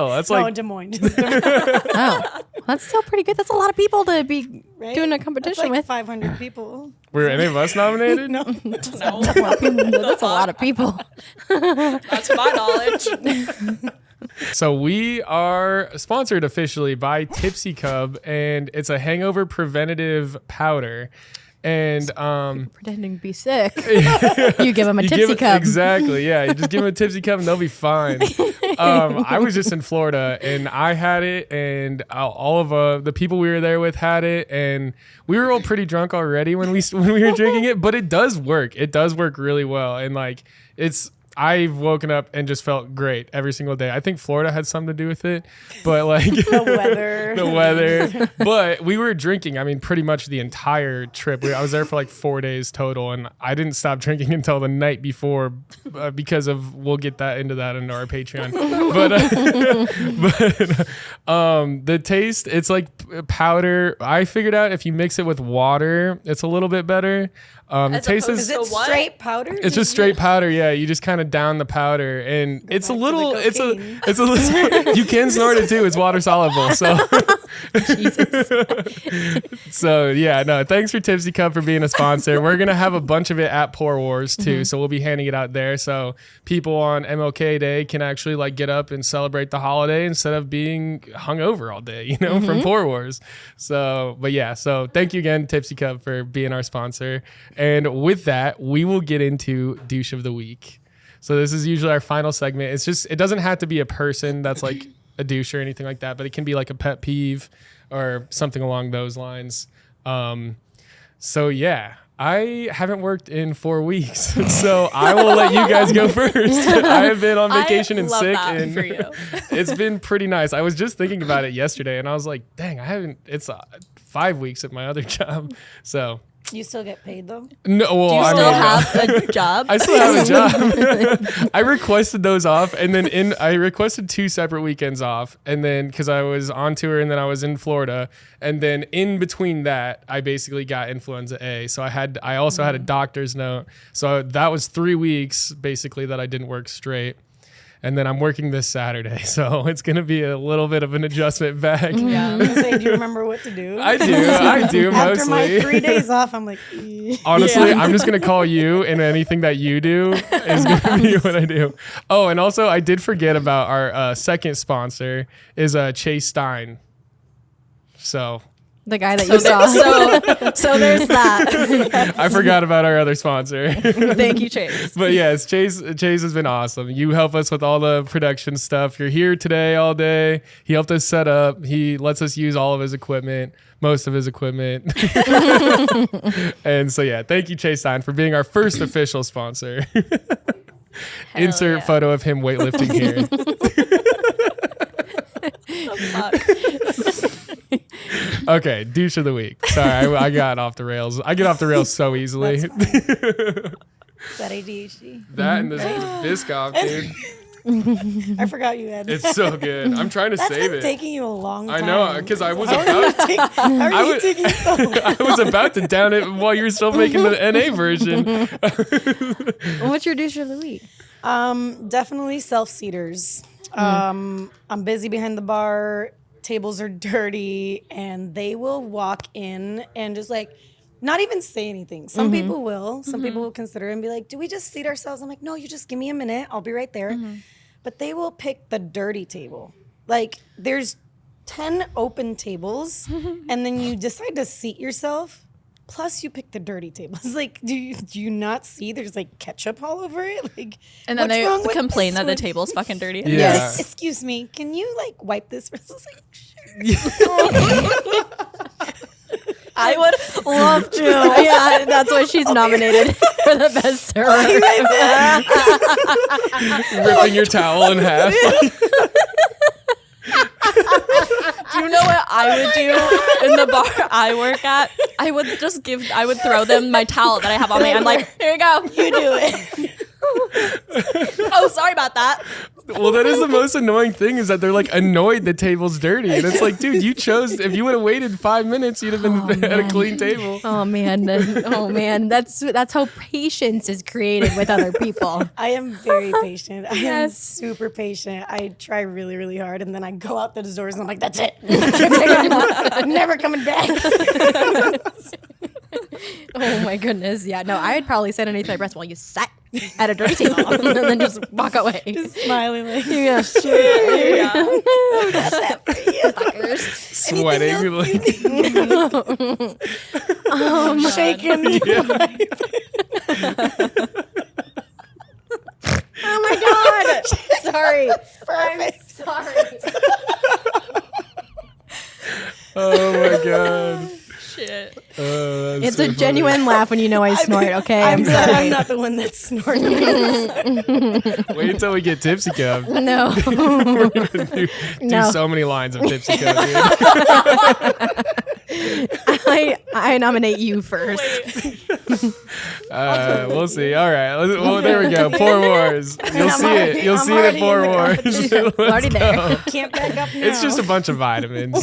that's No, like Des Moines. Oh, That's still pretty good. That's a lot of people to be Right? doing a That's competition like with. 500 people. Were any of us nominated? No. That's a lot of people. That's to my knowledge. So we are sponsored officially by Tipsy Cub, and it's a hangover preventative powder. And Pretending to be sick. You give them a tipsy cup. Exactly, yeah. You just give them a tipsy cup and they'll be fine. I was just in Florida and I had it, and all of the people we were there with had it, and we were all pretty drunk already when we were drinking it. But it does work. It does work really well, and like I've woken up and just felt great every single day. I think Florida had something to do with it, but like The weather. the weather. But we were drinking, I mean, pretty much the entire trip. I was there for like 4 days total, and I didn't stop drinking until the night before because of, we'll get into our Patreon. But the taste, it's like powder. I figured out if you mix it with water, it's a little bit better. The taste Is it straight powder? it's just straight powder, yeah. You just kind of down the powder, and it's a back to little, the it's a, cocaine. it's a little. You can snort it too. It's water soluble, so. So yeah, no. Thanks for Tipsy Cup for being a sponsor. We're gonna have a bunch of it at Pour Wars too, so we'll be handing it out there, so people on MLK Day can actually like get up and celebrate the holiday instead of being hungover all day, from Pour Wars. So, but yeah, so thank you again, Tipsy Cup, for being our sponsor. And with that, we will get into douche of the week. So this is usually our final segment. It doesn't have to be a person that's like a douche or anything like that, but it can be like a pet peeve or something along those lines. So yeah, I haven't worked in 4 weeks, so I will let you guys go first. I have been on vacation and love sick, that and for you. it's been pretty nice. I was just thinking about it yesterday, and I was like, dang, it's 5 weeks at my other job. So You still get paid though? no, well, Do you I still mean, have a job? I still have a job. I requested those off, and then I requested 2 separate weekends off, and then because I was on tour and then I was in Florida, and then in between that, I basically got influenza A. So I also had a doctor's note. So that was 3 weeks basically that I didn't work straight. And then I'm working this Saturday, so it's gonna be a little bit of an adjustment back. Yeah. I was gonna say, do you remember what to do? I do After my mostly. 3 days off, I'm like, "Eh." Honestly, I'm just gonna call you, and anything that you do is gonna be what I do. Oh, and also I did forget about our second sponsor is Chase Stein. So The guy that you saw. so there's that. I forgot about our other sponsor. Thank you, Chase. But yes, Chase has been awesome. You help us with all the production stuff. You're here today all day. He helped us set up. He lets us use all of his equipment, most of his equipment. And so yeah, thank you, Chase Stein, for being our first official sponsor. Insert yeah. photo of him weightlifting here. Okay, douche of the week. Sorry, I got off the rails. I get off the rails so easily. That's fine. Is that ADHD? That and this Biscoff, dude. I forgot you had that. It's so good. I'm trying to That's save been it. taking you a long I time. know, because I was How about are you taking so long? I was about to down it while you were still making the NA version. What's your douche of the week? Definitely self-seaters. I'm busy behind the bar. Tables are dirty, and they will walk in and just like not even say anything. Some people will. Some people will consider it and be like, "Do we just seat ourselves?" I'm like, "No, you just give me a minute. I'll be right there." But they will pick the dirty table. Like there's 10 open tables, and then you decide to seat yourself. Plus, you pick the dirty table. It's like, do you not see there's like ketchup all over it? Like, And then what's they wrong with complain this that the one? table's fucking dirty. Yeah. Yes. Excuse me. Can you like wipe this? I was like, sure. I would love to. Yeah, that's why she's nominated for the best server. Ripping your towel in half. Do you know what I would do in the bar I work at? I would throw them my towel that I have on me. I'm like, here you go. You do it. Oh, sorry about that. Well, that is the most annoying thing is that they're like annoyed the table's dirty. And it's like, dude, you chose, if you would have waited 5 minutes, you'd have been at a clean table. Oh man, that's how patience is created with other people. I am very patient. I am Yes. super patient. I try really, really hard, and then I go out the doors and I'm like, that's it. I'm never coming back. Oh my goodness, yeah. No, I'd probably say underneath my breath while you sat at a dirty table and then just walk away. Smiling like, Yeah, sure. Yeah. Fuckers. Sweating. Like, shaking. Oh my god. Sorry. Perfect. Sorry. oh my God. Shit. Oh, that's It's so a funny. genuine laugh when you know I snort, okay? I'm glad sorry. I'm not the one that's snorting. Wait until we get Tipsy Cup. No. do No. so many lines of Tipsy Cup, dude. I nominate you first. We'll see. All right. Well, there we go. Pour Wars. You'll see it. You'll I'm see it at already Pour in the Wars. competition. Let's Already there. go. Can't back up now. It's just a bunch of vitamins.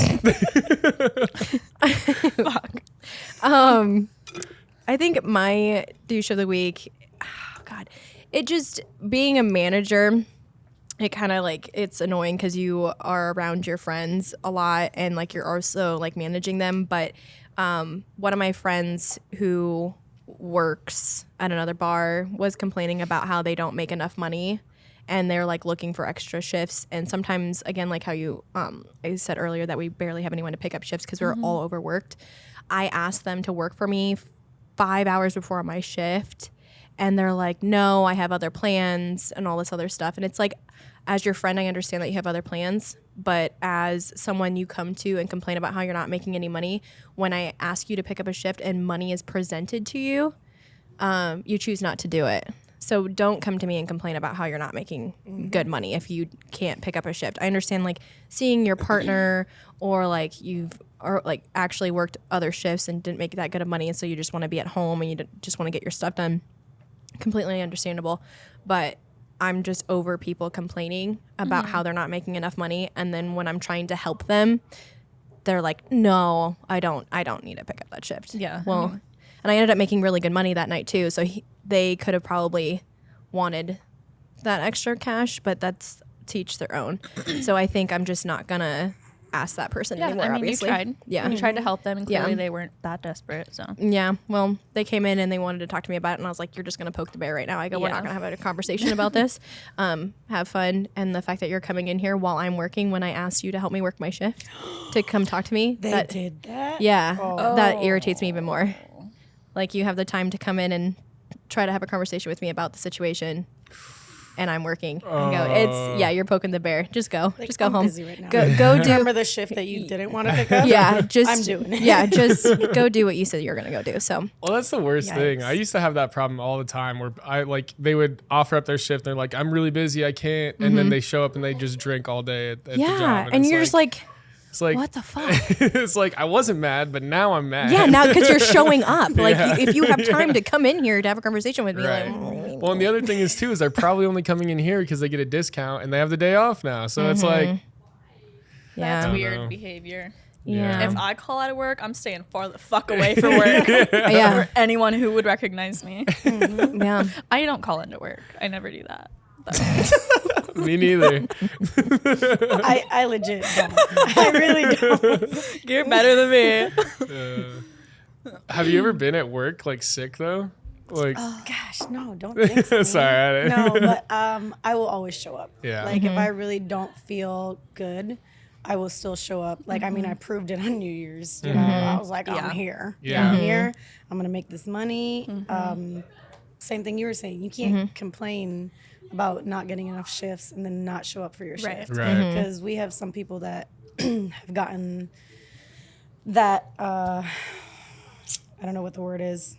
I think my douche of the week, oh God, it just being a manager, it kind of like, it's annoying because you are around your friends a lot and like you're also like managing them. But one of my friends who works at another bar was complaining about how they don't make enough money and they're like looking for extra shifts. And sometimes, again, like how you, I said earlier that we barely have anyone to pick up shifts because we're all overworked. I asked them to work for me 5 hours before my shift. And they're like, no, I have other plans and all this other stuff. And it's like, as your friend, I understand that you have other plans. But as someone you come to and complain about how you're not making any money, when I ask you to pick up a shift and money is presented to you, you choose not to do it. So don't come to me and complain about how you're not making good money if you can't pick up a shift. I understand like seeing your partner or like you've or like actually worked other shifts and didn't make that good of money, and so you just want to be at home and you just want to get your stuff done. Completely understandable. But I'm just over people complaining about how they're not making enough money, and then when I'm trying to help them, they're like, "No, I don't need to pick up that shift." Yeah. Well, and I ended up making really good money that night too. So they could have probably wanted that extra cash, but that's to each their own. So I think I'm just not gonna ask that person Yeah, anymore. I mean, obviously, you tried. Yeah, You tried to help them, and Yeah. clearly they weren't that desperate. So Yeah, well, they came in and they wanted to talk to me about it, and I was like, "You're just gonna poke the bear right now." I go, "We're Yeah. not gonna have a conversation about this. Have fun." And the fact that you're coming in here while I'm working, when I asked you to help me work my shift, to come talk to me, They that did that? yeah, that irritates me even more. Like you have the time to come in and try to have a conversation with me about the situation, and I'm working. I go, "It's you're poking the bear. Just go, Like, just go I'm home. busy right now. Go do." Remember the shift that you didn't want to pick up? Yeah, just I'm doing it. Yeah, just go do what you said you're gonna go do. So Well, that's the worst thing. Yikes. I used to have that problem all the time where I like they would offer up their shift. They're like, "I'm really busy, I can't," and then they show up and they just drink all day at the job. yeah, and it's you're just like, it's like "What the fuck?" it's like I wasn't mad, but now I'm mad. Yeah, now because you're showing up. Like Yeah. if you have time to come in here to have a conversation with me, Right. like, Well, and the other thing is too is they're probably only coming in here because they get a discount and they have the day off now. So it's like, yeah, that's I weird don't know. behavior. yeah, If I call out of work, I'm staying far the fuck away from work. yeah, For anyone who would recognize me. yeah. I don't call into work. I never do that. But me neither. I legit don't. I really don't. you're better than me. Have you ever been at work like sick though? Like, Gosh, no, don't jinx me. sorry, I didn't. No, but I will always show up. Yeah. Like if I really don't feel good, I will still show up. Like I mean, I proved it on New Year's. You know, I was like, Yeah. I'm here. Yeah. I'm here. I'm gonna make this money. Same thing you were saying. You can't complain about not getting enough shifts and then not show up for your Right. shift. Right. Because we have some people that have gotten that. I don't know what the word is.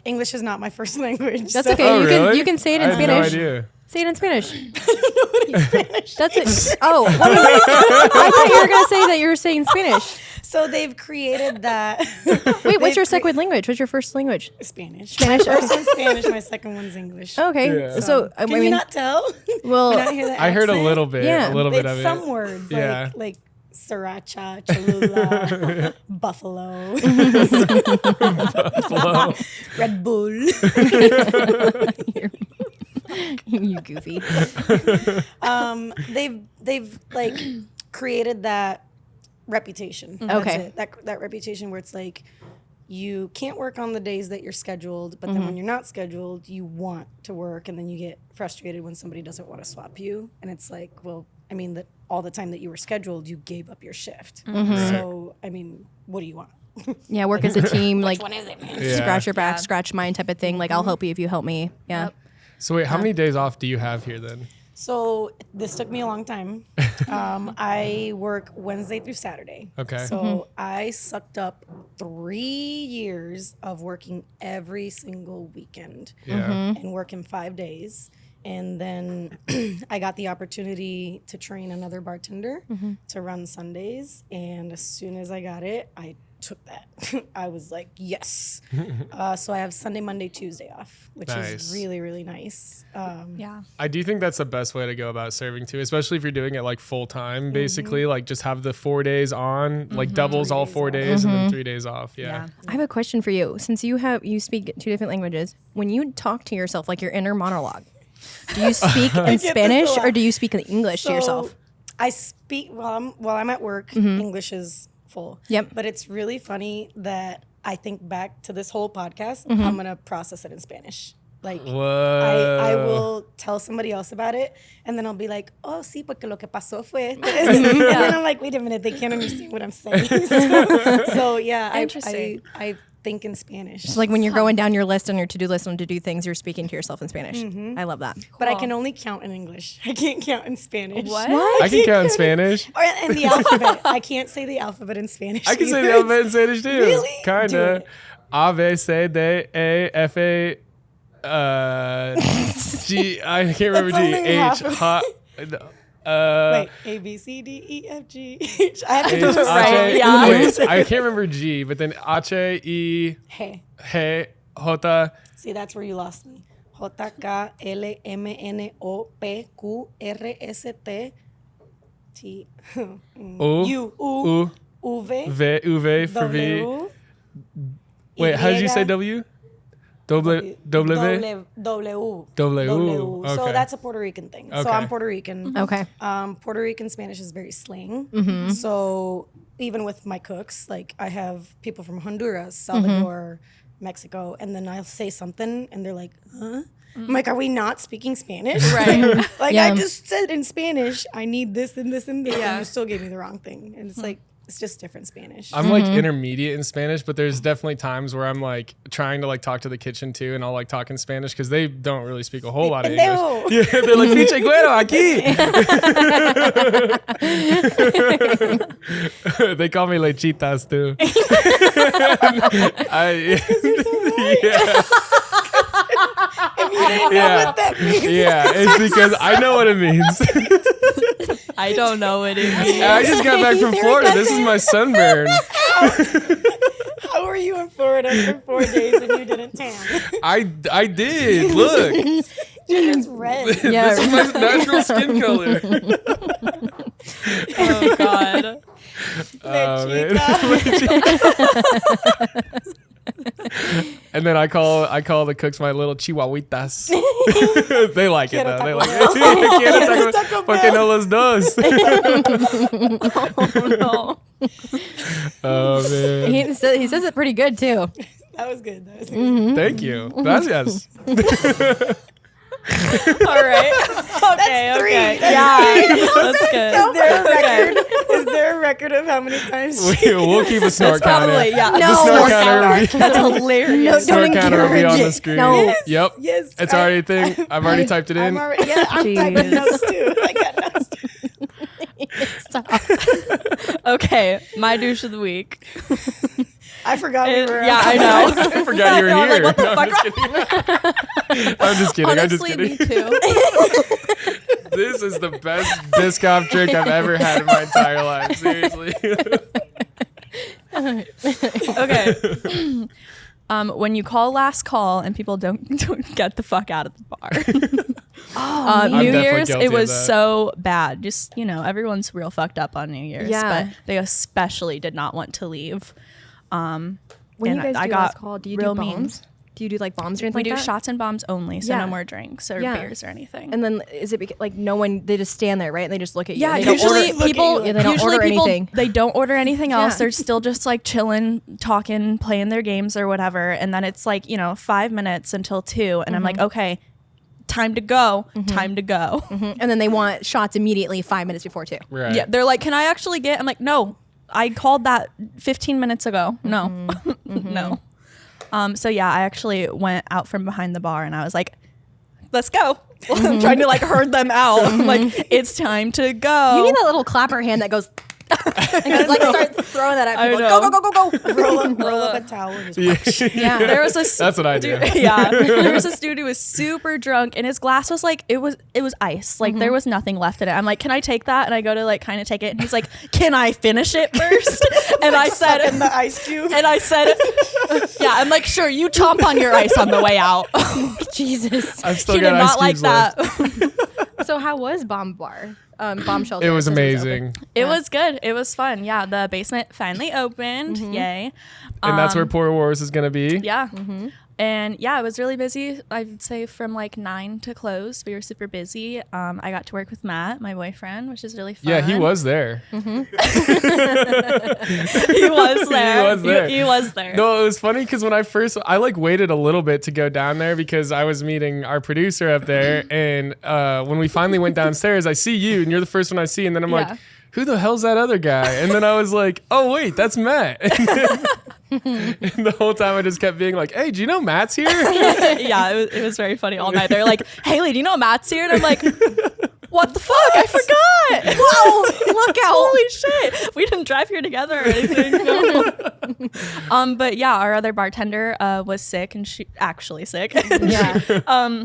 English is not my first language. That's so- okay. Oh, you really? can say it I in had Spanish. no idea. Say it in Spanish. That's it. Oh, what I thought you were gonna say that you were saying Spanish. So they've created that. Wait, what's your second language? What's your first language? Spanish. Spanish? My first one's Spanish. My second one's English. Okay, Yeah. so I Can mean, you not tell? well, You not hear the I heard a accent? little bit, Yeah. a little bit It's of it. some words Yeah. like sriracha, Cholula, buffalo, Hello. Red Bull. you goofy. They've like created that reputation. That's Okay. it. That reputation where it's like you can't work on the days that you're scheduled, but then when you're not scheduled, you want to work, and then you get frustrated when somebody doesn't want to swap you, and it's like, well, I mean that all the time that you were scheduled, you gave up your shift. So I mean, what do you want? Yeah, work as a team, like What is it, man? Yeah. scratch your back, scratch mine type of thing. Like I'll help you if you help me. Yeah. Yep. So wait, how many days off do you have here then? So this took me a long time. I work Wednesday through Saturday. Okay. So I sucked up 3 years of working every single weekend Yeah. and working 5 days. And then I got the opportunity to train another bartender to run Sundays. And as soon as I got it, I took that. I was like, yes. So I have Sunday, Monday, Tuesday off, which Nice. is really, really nice. Yeah. I do think that's the best way to go about serving too, especially if you're doing it like full time, basically. Like just have the 4 days on, like doubles all 4 days and then 3 days off. Yeah. I have a question for you. Since you speak 2 different languages, when you talk to yourself, like your inner monologue, do you speak in this Spanish a lot. or do you speak in English to yourself? I speak while I'm at work. English is full. Yep. But it's really funny that I think back to this whole podcast. I'm gonna process it in Spanish. Like I will tell somebody else about it, and then I'll be like, "Oh, sí, porque lo que pasó fue." And then I'm like, "Wait a minute, they can't understand what I'm saying." So yeah, Interesting. I think in Spanish. So like when you're going down your list on your to-do list on to do things, you're speaking to yourself in Spanish. I love that. But I can only count in English. I can't count in Spanish. What? I can count in Spanish. Or in the alphabet. I can't say the alphabet in Spanish. I can say the either. alphabet in Spanish too. Really? Do Kinda. it. A, B, C, D, E, F, A, G. I can't remember That's G. only H. half of H. Wait, A, B, C, D, E, F, G, H. I have to H, do this H, right. Yeah. Wait, I can't remember G, but then H, E, Hey, H, J, see, that's where you lost me. J, K, L, M, N, O, P, Q, R, S, T, T, U, U, U, U, V, V, U, V for V. W. Wait, how did you say Y, W? W. W. W. So Okay. that's a Puerto Rican thing. So Okay. I'm Puerto Rican. Okay. Puerto Rican Spanish is very slang. So even with my cooks, like I have people from Honduras, Salvador, Mexico, and then I'll say something and they're like, huh? I'm like, are we not speaking Spanish? Right. Like Yeah. I just said in Spanish, I need this and this and this, Yeah. and you still gave me the wrong thing. And it's like, it's just different Spanish. I'm like intermediate in Spanish, but there's definitely times where I'm like trying to like talk to the kitchen too, and I'll like talk in Spanish because they don't really speak a whole lot of English. Pendejo. Yeah, they're like pinche güero aquí. They call me lechitas too. Yeah. Yeah. What that means. Yeah, it's because I know what it means. I don't know what it means. I just got back from Florida. This is my sunburn. How were you in Florida for 4 days and you didn't tan? I did. Look. You're just red. Yeah. This is my natural skin color. Oh God. Oh, man. Lechita. And then I call the cooks my little chihuahuitas. They like it Quiero though. They Taco like Bell. it. Quiero Quiero Taco Taco Porque Bell. no los dos. Oh no. Oh man. He says it pretty good too. That was good. That was good. Thank you. Gracias. All right. Okay. That's three. Okay. That's Yeah. three. That's good. Is there a record? Is there a record of how many times? We'll keep a snort counter. Probably. Yeah. The No. snort counter will be, That's hilarious. No, snort counter will be on the encourage it. screen. No. Yep. Yes. It's already a thing. I've already typed it in. I'm typing notes too. I got notes too. Okay. My douche of the week. I forgot we were. Yeah, I know. I forgot you were No, here. like, what the No, I'm just kidding. Honestly, me too. This is the best disc golf drink I've ever had in my entire life. Seriously. Okay. When you call last call and people don't get the fuck out of the bar. I'm New definitely Year's, guilty it of was that. so bad. Just, everyone's real fucked up on New Year's. Yeah. But they especially did not want to leave. When And you guys I do got last call, do you do real bombs? memes. Do you do like bombs or anything We like do that? shots and bombs only, so Yeah. no more drinks or Yeah. beers or anything. And then is it like no one? They just stand there, right? And they just look at you. Yeah, and they don't usually order- people Yeah, they don't usually order people anything. they don't order anything else. Yeah. They're still just like chilling, talking, playing their games or whatever. And then it's like 5 minutes until 2, and I'm like, okay, time to go, time to go. And then they want shots immediately 5 minutes before 2. Right. Yeah, they're like, can I actually get? I'm like, no, I called that 15 minutes ago. No, no. So yeah, I actually went out from behind the bar and I was like, let's go. I'm trying to like herd them out. I'm like, it's time to go. You need that little clapper hand that goes and like start throwing that at I people. know. Go. roll up a towel and just Yeah. There was That's what I do. yeah, there was this dude who was super drunk and his glass was like it was ice, like there was nothing left in it. I'm like, can I take that? And I go to like kind of take it and he's like, can I finish it first? And I said, in the ice cube. and I said, yeah, I'm like, sure, you chomp on your ice on the way out. Jesus. I've still He did got not ice like cubes left. that. So how was Bomb Bar? Bomb Shelter. It was since open? amazing. It was good. It was fun. Yeah, the basement finally opened. Yay. And that's where Poor Wars is going to be. Yeah. And yeah, it was really busy. I'd say from like 9 to close. We were super busy. I got to work with Matt, my boyfriend, which is really fun. Yeah, he was there. He was there. He was there. He was there. No, it was funny because when I like waited a little bit to go down there because I was meeting our producer up there. And when we finally went downstairs, I see you and you're the first one I see. And then I'm Yeah. like, who the hell's that other guy? And then I was like, oh, wait, that's Matt. And the whole time I just kept being like, hey, do you know Matt's here? Yeah, it was very funny all night. They're like, Haley, do you know Matt's here? And I'm like, what the fuck? I forgot. Whoa, look out. Holy shit. We didn't drive here together or anything. No. But yeah, our other bartender was sick and she actually sick. Yeah.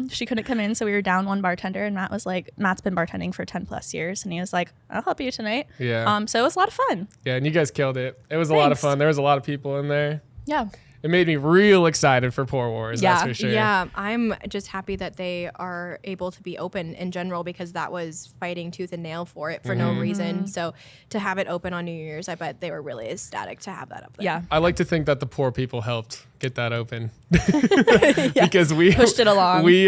She couldn't come in, so we were down one bartender and Matt was like, Matt's been bartending for 10 plus years and he was like, I'll help you tonight. Yeah. So it was a lot of fun. Yeah, and you guys killed it. It was a lot of Thanks. fun. There was a lot of people in there. Yeah. It made me real excited for Poor Wars, that's Yeah. for sure. Yeah, I'm just happy that they are able to be open in general because that was fighting tooth and nail for it for no reason. So to have it open on New Year's, I bet they were really ecstatic to have that up there. Yeah. I like to think that the poor people helped get that open because we Pushed it along. We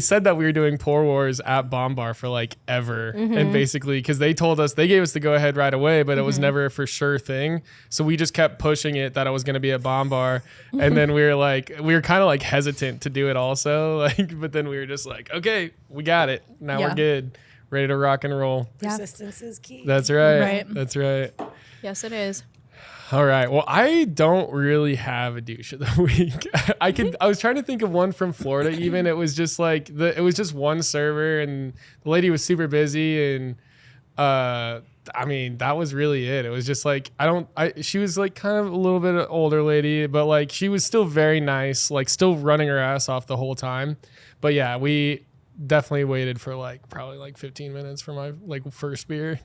said that we were doing Poor Wars at Bomb Bar for like ever, and basically because they gave us the go ahead right away, but it was never a for sure thing. So we just kept pushing it that it was going to be at Bomb Bar, and then we were kind of like hesitant to do it also, like, but then we were just like, okay, we got it. Now Yeah. we're good, ready to rock and roll. Persistence is key. That's right. Right. That's right. Yes, it is. All right. Well, I don't really have a douche of the week. I was trying to think of one from Florida. Even it was just like it was just one server, and the lady was super busy, and I mean that was really it. It was just like she was like kind of a little bit older lady, but like she was still very nice, like still running her ass off the whole time. But yeah, we definitely waited for like probably like 15 minutes for my like first beer,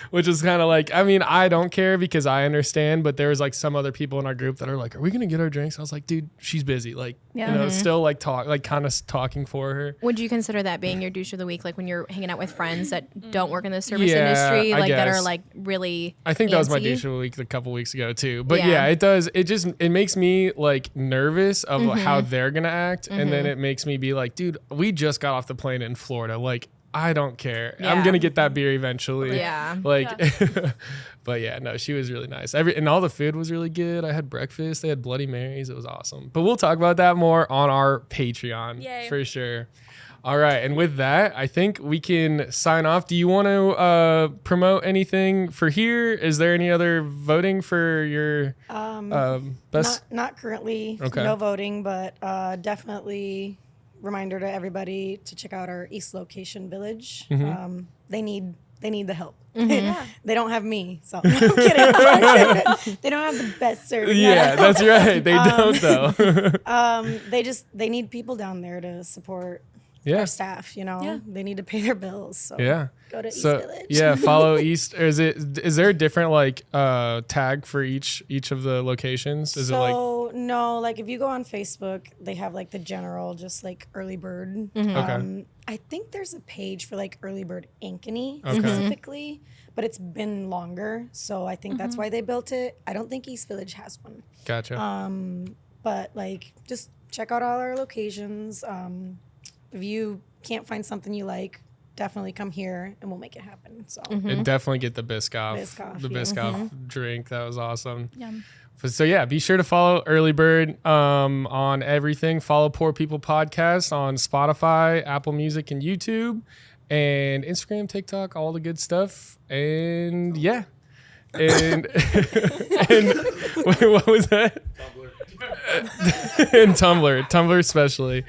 which is kind of like, I mean, I don't care because I understand, but there was like some other people in our group that are like, are we gonna get our drinks? I was like, dude, she's busy, like, Yeah. still like kind of talking for her. Would you consider that being your douche of the week, like when you're hanging out with friends that don't work in the service Yeah, industry, I like that guess. are like really? I think that was my antsy? douche of the week a couple weeks ago too. But Yeah. yeah, it does. It makes me like nervous of how they're gonna act, and then it makes me be like, dude, we just got off the plane in Florida. Like, I don't care. I'm Yeah. gonna get that beer eventually. Yeah. Like, but yeah, no, she was really nice. And all the food was really good. I had breakfast. They had Bloody Marys. It was awesome. But we'll talk about that more on our Patreon. Yay. For sure. All right, and with that, I think we can sign off. Do you want to promote anything for here? Is there any other voting for your best? Not currently, Okay. no voting, but definitely reminder to everybody to check out our East Location Village. They need the help. They don't have me, so no, I'm kidding. They don't have the best service. Yeah, that's right. They don't though. They need people down there to support Yeah. our staff. Yeah. They need to pay their bills. So Yeah. go to East So Village. yeah, follow East. Or is there a different like tag for each of the locations? Is it like no, like if you go on Facebook, they have like the general, just like Early Bird. Okay. I think there's a page for like Early Bird Ankeny Okay. specifically, but it's been longer, so I think that's why they built it. I don't think East Village has one. gotcha? But like just check out all our locations. If you can't find something you like, definitely come here and we'll make it happen. So And definitely get the Biscoff, Biscoff, the yeah. Biscoff drink. That was awesome. Yum. So yeah, be sure to follow Early Bird on everything. Follow Poor People Podcast on Spotify, Apple Music, and YouTube, and Instagram, TikTok, all the good stuff. And yeah, and and wait, what was that? And Tumblr especially.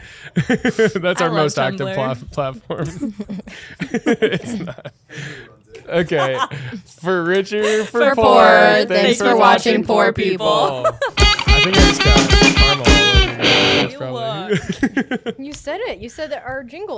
That's our love most active Tumblr. platform. It's not. Okay. For richer, for poor. Thanks for watching Poor People. I think I just got caramel all over me. That's You probably- You said it. You said that our jingle.